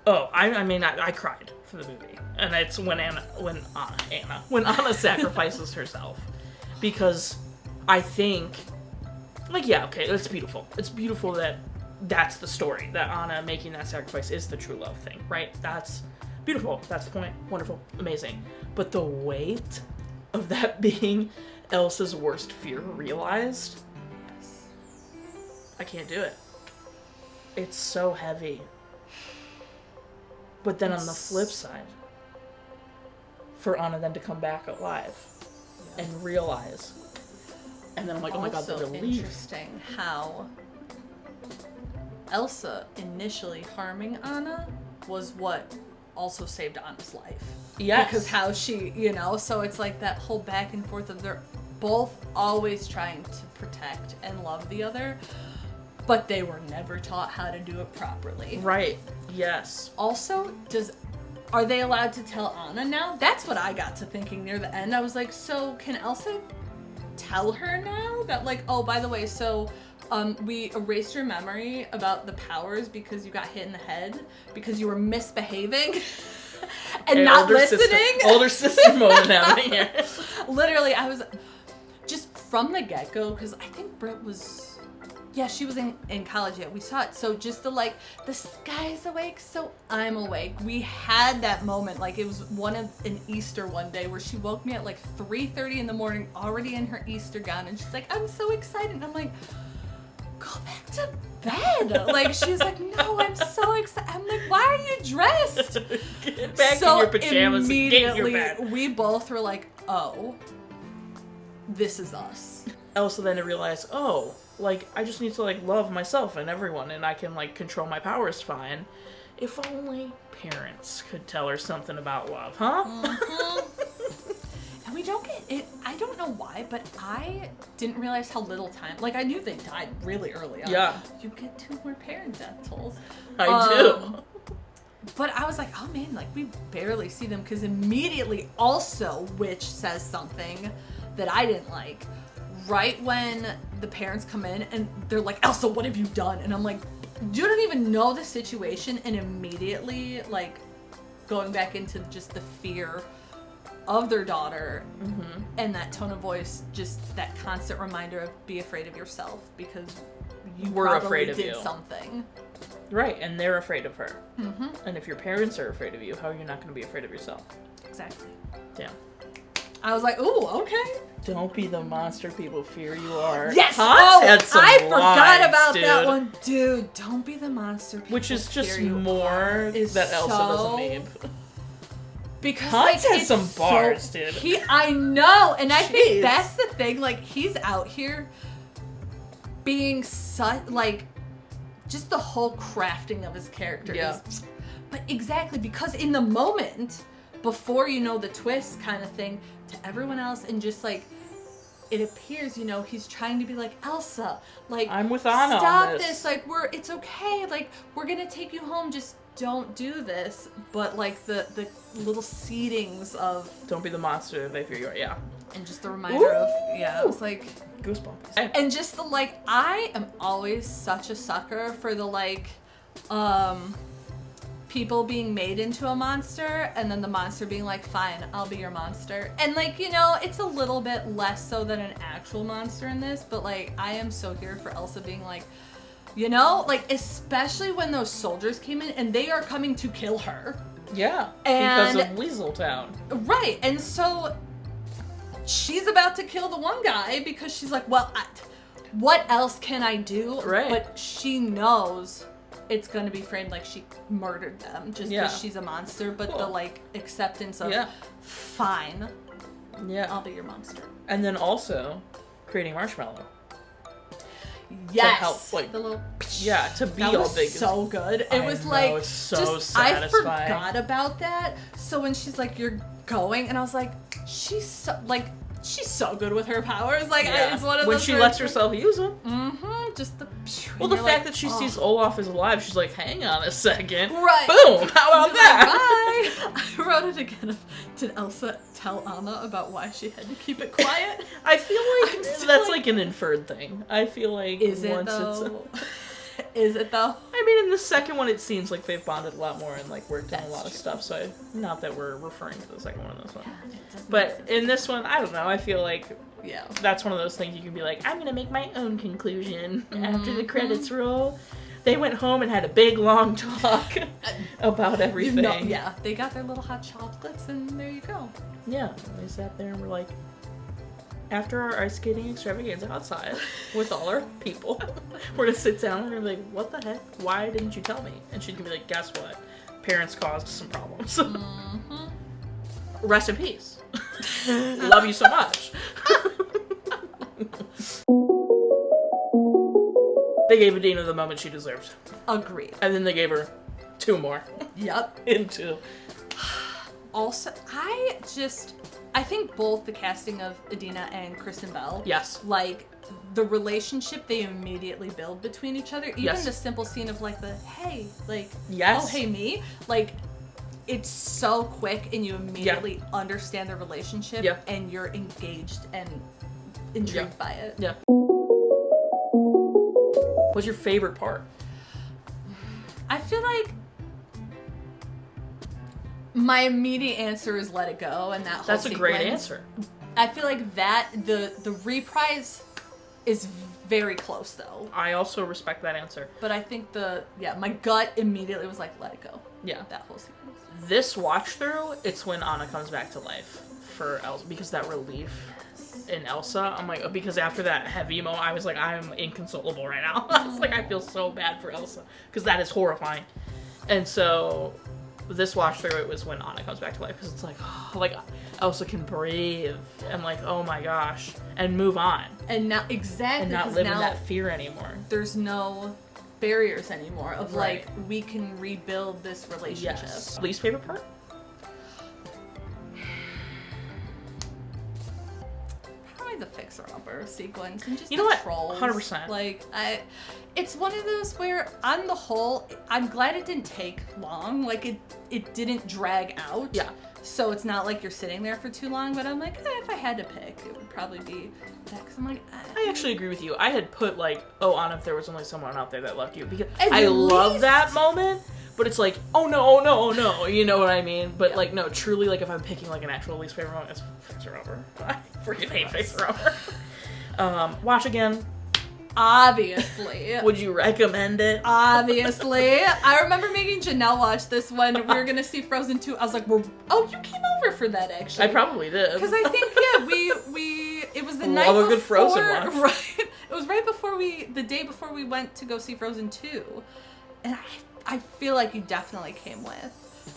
Oh, I mean, I cried for the movie. And it's when Anna sacrifices herself. Because I think, like, yeah, okay, it's beautiful. It's beautiful that that's the story, that Anna making that sacrifice is the true love thing, right? That's beautiful. That's the point. Wonderful. Amazing. But the weight of that being Elsa's worst fear realized, I can't do it. It's so heavy. But then on the flip side, for Anna then to come back alive and realize, and then I'm like, oh my god, the relief. Interesting how Elsa initially harming Anna was what also saved Anna's life. Yes. Because how she, you know, so it's like that whole back and forth of they're both always trying to protect and love the other, but they were never taught how to do it properly. Right. Yes. Also, are they allowed to tell Anna now? That's what I got to thinking near the end. I was like, so can Elsa tell her now that, like, oh, by the way, so we erased your memory about the powers because you got hit in the head because you were misbehaving and not listening. Older sister moment happening here. Literally, I was just from the get-go, because I think Britt was, yeah, she was in college yet. We saw it. So just the sky's awake, so I'm awake. We had that moment. Like, it was an Easter one day where she woke me at like 3:30 in the morning, already in her Easter gown. And she's like, I'm so excited. And I'm like, go back to bed. Like, she's like, no, I'm so excited. I'm like, why are you dressed? Get back in your pajamas and get in your bed. We both were like, oh, this is us. Elsa then to realize, oh, like, I just need to, like, love myself and everyone, and I can, like, control my powers fine. If only parents could tell her something about love, huh? Mm-hmm. And we don't get it. I don't know why, but I didn't realize how little time. Like, I knew they died really early on. Yeah. You get 2 more parent death tolls. I do. But I was like, oh man, like, we barely see them, because immediately also Witch says something that I didn't like. Right when the parents come in and they're like, Elsa, what have you done? And I'm like, you don't even know the situation, and immediately, like, going back into just the fear of their daughter, and that tone of voice, just that constant reminder of be afraid of yourself, because you We're afraid of did you. something. Right, and they're afraid of her. And if your parents are afraid of you, how are you not going to be afraid of yourself? Exactly. Yeah. I was like, ooh, okay. Don't be the monster people fear you are. Yes! Hans had some I forgot lines, about dude. that one. Dude, don't be the monster people Which is just fear you more is that Elsa doesn't so- need. Because Hans like, has it's some bars, dude. I know, and I Jeez. think that's the thing. Like, he's out here being such like just the whole crafting of his character. Yeah. But exactly, because in the moment before you know the twist kind of thing to everyone else, and just like it appears, you know, he's trying to be like, Elsa, like, I'm with Anna stop on this. this, like, it's okay, like, we're gonna take you home, just don't do this. But like the little seedings of Don't be the monster they fear you are. Yeah. and just the reminder of I was like Goosebumps. and just the like I am always such a sucker for the like people being made into a monster and then the monster being like, fine, I'll be your monster. And like, you know, it's a little bit less so than an actual monster in this, but like I am so here for Elsa being like, you know, like especially when those soldiers came in and they are coming to kill her. Yeah. And- because of Weaseltown. Right, and so she's about to kill the one guy because she's like, well, what else can I do? Right. But she knows it's going to be framed like she murdered them just because she's a monster, but the like acceptance of, fine, I'll be your monster. And then also creating Marshmallow. Yes. To help, like, the little to be that all was big. so good. It I was know, like it's so just I satisfying. forgot about that. So when she's like, "You're going," and I was like, "She's so good with her powers." Like it's one of when those she where lets it's herself use them. like, just the. Well, the fact that she sees Olaf is alive, she's like, hang on a second. Right. Boom! How about Like, that? bye. I wrote it again. Did Elsa tell Anna about why she had to keep it quiet? I feel like I'm still that's like- like an inferred thing. I feel like Is it once though? Is it though? I mean, in the second one, it seems like they've bonded a lot more and like worked on a That's lot of true. stuff. So, not that we're referring to the second one in this one, It doesn't but make sense. in this one, I don't know. I feel like Yeah. that's one of those things you can be like, I'm gonna make my own conclusion after Mm-hmm. the credits roll. They went home and had a big long talk about everything. You know, yeah, they got their little hot chocolates, and there you go. Yeah, they sat there and were like, after our ice skating extravaganza outside with all our people, we're gonna sit down and we're like, what the heck? Why didn't you tell me? And she's gonna be like, guess what? Parents caused some problems. Mm-hmm. Rest in peace. Love you so much. They gave Idina the moment she deserved. Agreed. And then they gave her 2 more. Yep. Into. Also, I think both the casting of Idina and Kristen Bell, Yes. like the relationship they immediately build between each other, even Yes. the simple scene of like the hey, like Yes. oh hey me, like it's so quick and you immediately understand the relationship Yeah. and you're engaged and intrigued by it. Yeah. What's your favorite part? I feel like my immediate answer is Let It Go, and that whole That's a great sequence. answer. I feel like that the reprise is very close though. I also respect that answer. But I think my gut immediately was like, Let It Go. Yeah. That whole sequence. This watch through, it's when Anna comes back to life for Elsa, because that relief in Elsa, I'm like, because after that heavy moment, I was like, I'm inconsolable right now. I was like, I feel so bad for Elsa, because that is horrifying. And so this watch through, it was when Anna comes back to life, because it's like, oh, like Elsa can breathe and like, oh my gosh, and move on And now exactly and not 'cause live in now that fear anymore. there's no barriers anymore of Right. like we can rebuild this relationship. Yes. Least favorite part? Probably the fixer-upper sequence and just You know the what? trolls. 100%. Like it's one of those where on the whole, I'm glad it didn't take long. Like it didn't drag out. Yeah. So it's not like you're sitting there for too long. But I'm like, if I had to pick, it would probably be that. Because I'm like, I actually agree with you. I had put like, oh, Anna, if there was only someone out there that loved you, because At I love least- that moment. But it's like, oh no, oh no, oh no, you know what I mean? But Yeah. like, no, truly, like if I'm picking like an actual least favorite moment, it's Fixer Upper. I freaking hate Fixer Upper. Watch again. Obviously. Would you recommend it? Obviously. I remember making Janelle watch this when we were going to see Frozen 2. I was like, oh, you came over for that, actually. I probably did. Because I think, it was the night before. Love a good Frozen watch. Right. It was right before the day before we went to go see Frozen 2. And I feel like you definitely came with.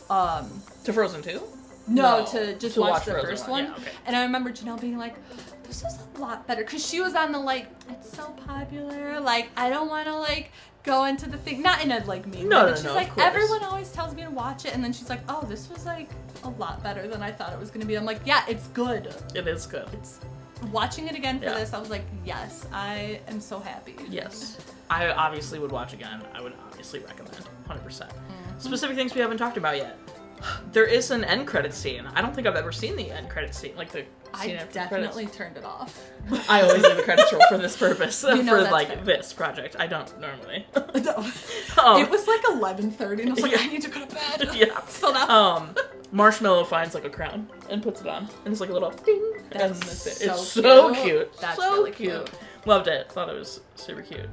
To Frozen 2? No, to just watch the Frozen first one. Yeah, okay. And I remember Janelle being like, this was a lot better. Because she was on the, like, it's so popular. Like, I don't want to, like, go into the thing. Not in a, like, mean way. But she's like, everyone always tells me to watch it. And then she's like, oh, this was, like, a lot better than I thought it was going to be. I'm like, yeah, it's good. It is good. It's watching it again for this, I was like, yes, I am so happy. Yes. I obviously would watch again. I would obviously recommend. 100%. Specific things we haven't talked about yet. There is an end credit scene. I don't think I've ever seen the end credit scene. Like the scene after definitely turned it off. I always leave the credits roll for this purpose. For like fair. this project. I don't normally. It was like 11:30 and I was like, I need to go to bed. Yeah. So now Marshmallow finds like a crown and puts it on. And it's like a little ding. That's it's so so cute. cute. That's so really cute. Loved it. Thought it was super cute.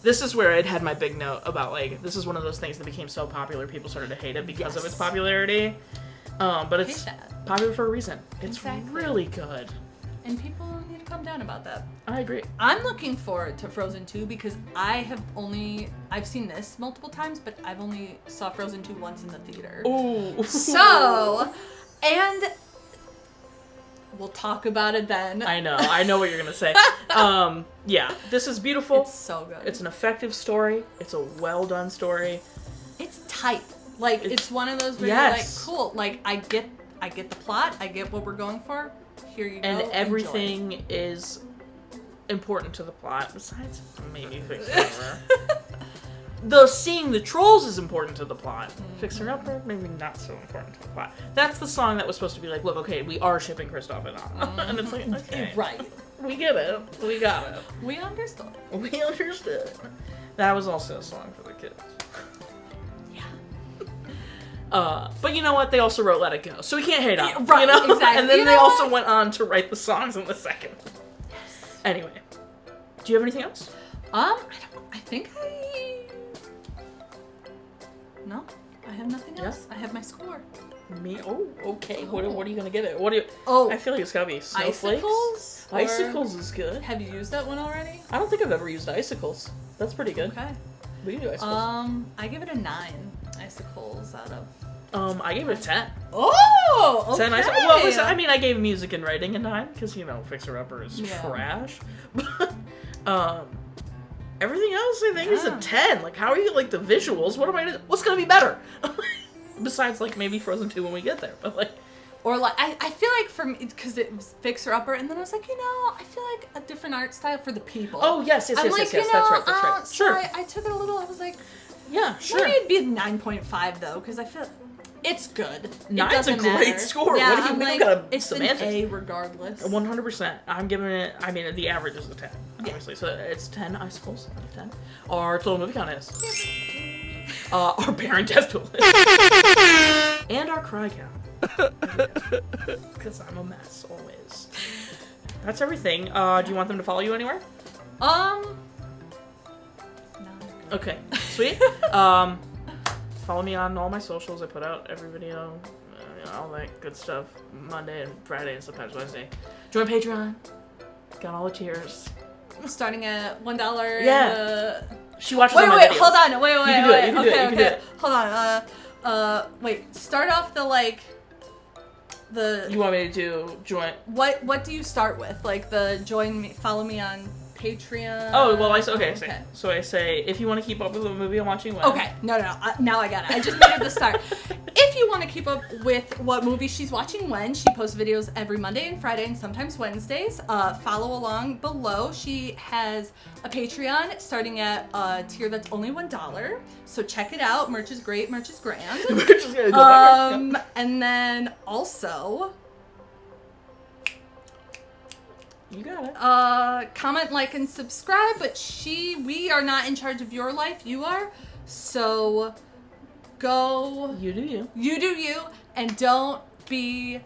This is where I'd had my big note about, like, this is one of those things that became so popular, people started to hate it because of its popularity. But it's popular for a reason. It's really good. And people need to calm down about that. I agree. I'm looking forward to Frozen 2 because I've seen this multiple times, but I've only saw Frozen 2 once in the theater. Ooh. So, and we'll talk about it then. I know what you're gonna say. Yeah, this is beautiful. It's so good. It's an effective story. It's a well done story. It's tight. Like it's one of those where you're like, cool. Like I get the plot. I get what we're going for. Here you go. And everything is important to the plot. Besides maybe Fixer Upper. Though seeing the trolls is important to the plot. Fixer Upper, maybe not so important to the plot. That's the song that was supposed to be like, look, okay, we are shipping Kristoff and Anna. And it's like, okay. Right. We get it. We got it. We understood. We understood. That was also a song for the kids. Yeah. But you know what? They also wrote Let It Go. So we can't hate on them. Right, You know? exactly. And then You they know also what? went on to write the songs in the second. Yes. Anyway. Do you have anything else? No, I have nothing else. I have my score. Me? Oh, okay. What are you gonna give it? What do you? Oh, I feel like it's gotta be snowflakes. icicles. Icicles is good. Have you used that one already? I don't think I've ever used icicles. That's pretty good. Okay. We can do icicles. I give it a 9 icicles out of. I gave it a 10. Oh, okay. 10 icicles. Well, listen, I mean, I gave music and writing a 9 because Fixer Upper is trash. But everything else I think is a 10. Like, how are you like the visuals? What's gonna be better? Besides, like, maybe Frozen 2 when we get there, but like... Or, like, I feel like for me, because it was Fixer Upper, and then I was like, I feel like a different art style for the people. Oh, yes, I'm like, that's right. Sure. So I took it a little, I was like, yeah, sure. Maybe it'd be a 9.5, though, because I feel it's good. 9's a great score. Yeah, what do you like, got it's semantics? an A regardless. 100%. I'm giving it, the average is a 10, obviously. So it's 10 icicles out of 10. Our total movie count is... our parent death tool is... and our cry count. Because I'm a mess, always. That's everything. Do you want them to follow you anywhere? No. Okay, sweet. Follow me on all my socials. I put out every video, all that good stuff. Monday and Friday and sometimes Wednesday. Join Patreon. Got all the tiers. Starting at $1. Yeah. She watches all my Wait, videos. hold on. Wait. You can do it. You can do it. You can do it. Hold on. Wait. Start off the You want me to join? What do you start with? Like the join me, follow me on Patreon. Oh, well, So I say, if you want to keep up with the movie I'm watching, when? Okay, no. Now I got it. I just needed the start. If you want to keep up with what movie she's watching when, she posts videos every Monday and Friday and sometimes Wednesdays. Follow along below. She has a Patreon starting at a tier that's only $1. So check it out. Merch is great. Merch is grand. We're just gonna go back. And then also... You got it. Comment, like, and subscribe, but we are not in charge of your life, you are, so go... You do you. You do you, and don't be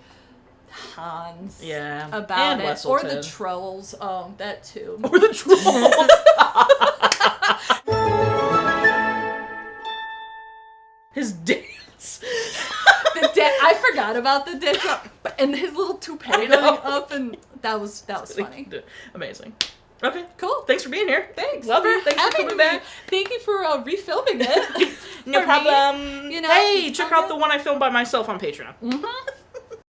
Hans. Yeah. About and it. Wesselton. Or the trolls. Oh, that too. Or the trolls. His dance. I forgot about the dance and his little toupee going up, and that was funny. Amazing. Okay, Cool. Thanks for being here. Thanks. Love her. Thanks for having coming me. back. Thank you for refilming it. No For problem. me, you know, Hey, check out the one I filmed by myself on Patreon. Mm-hmm.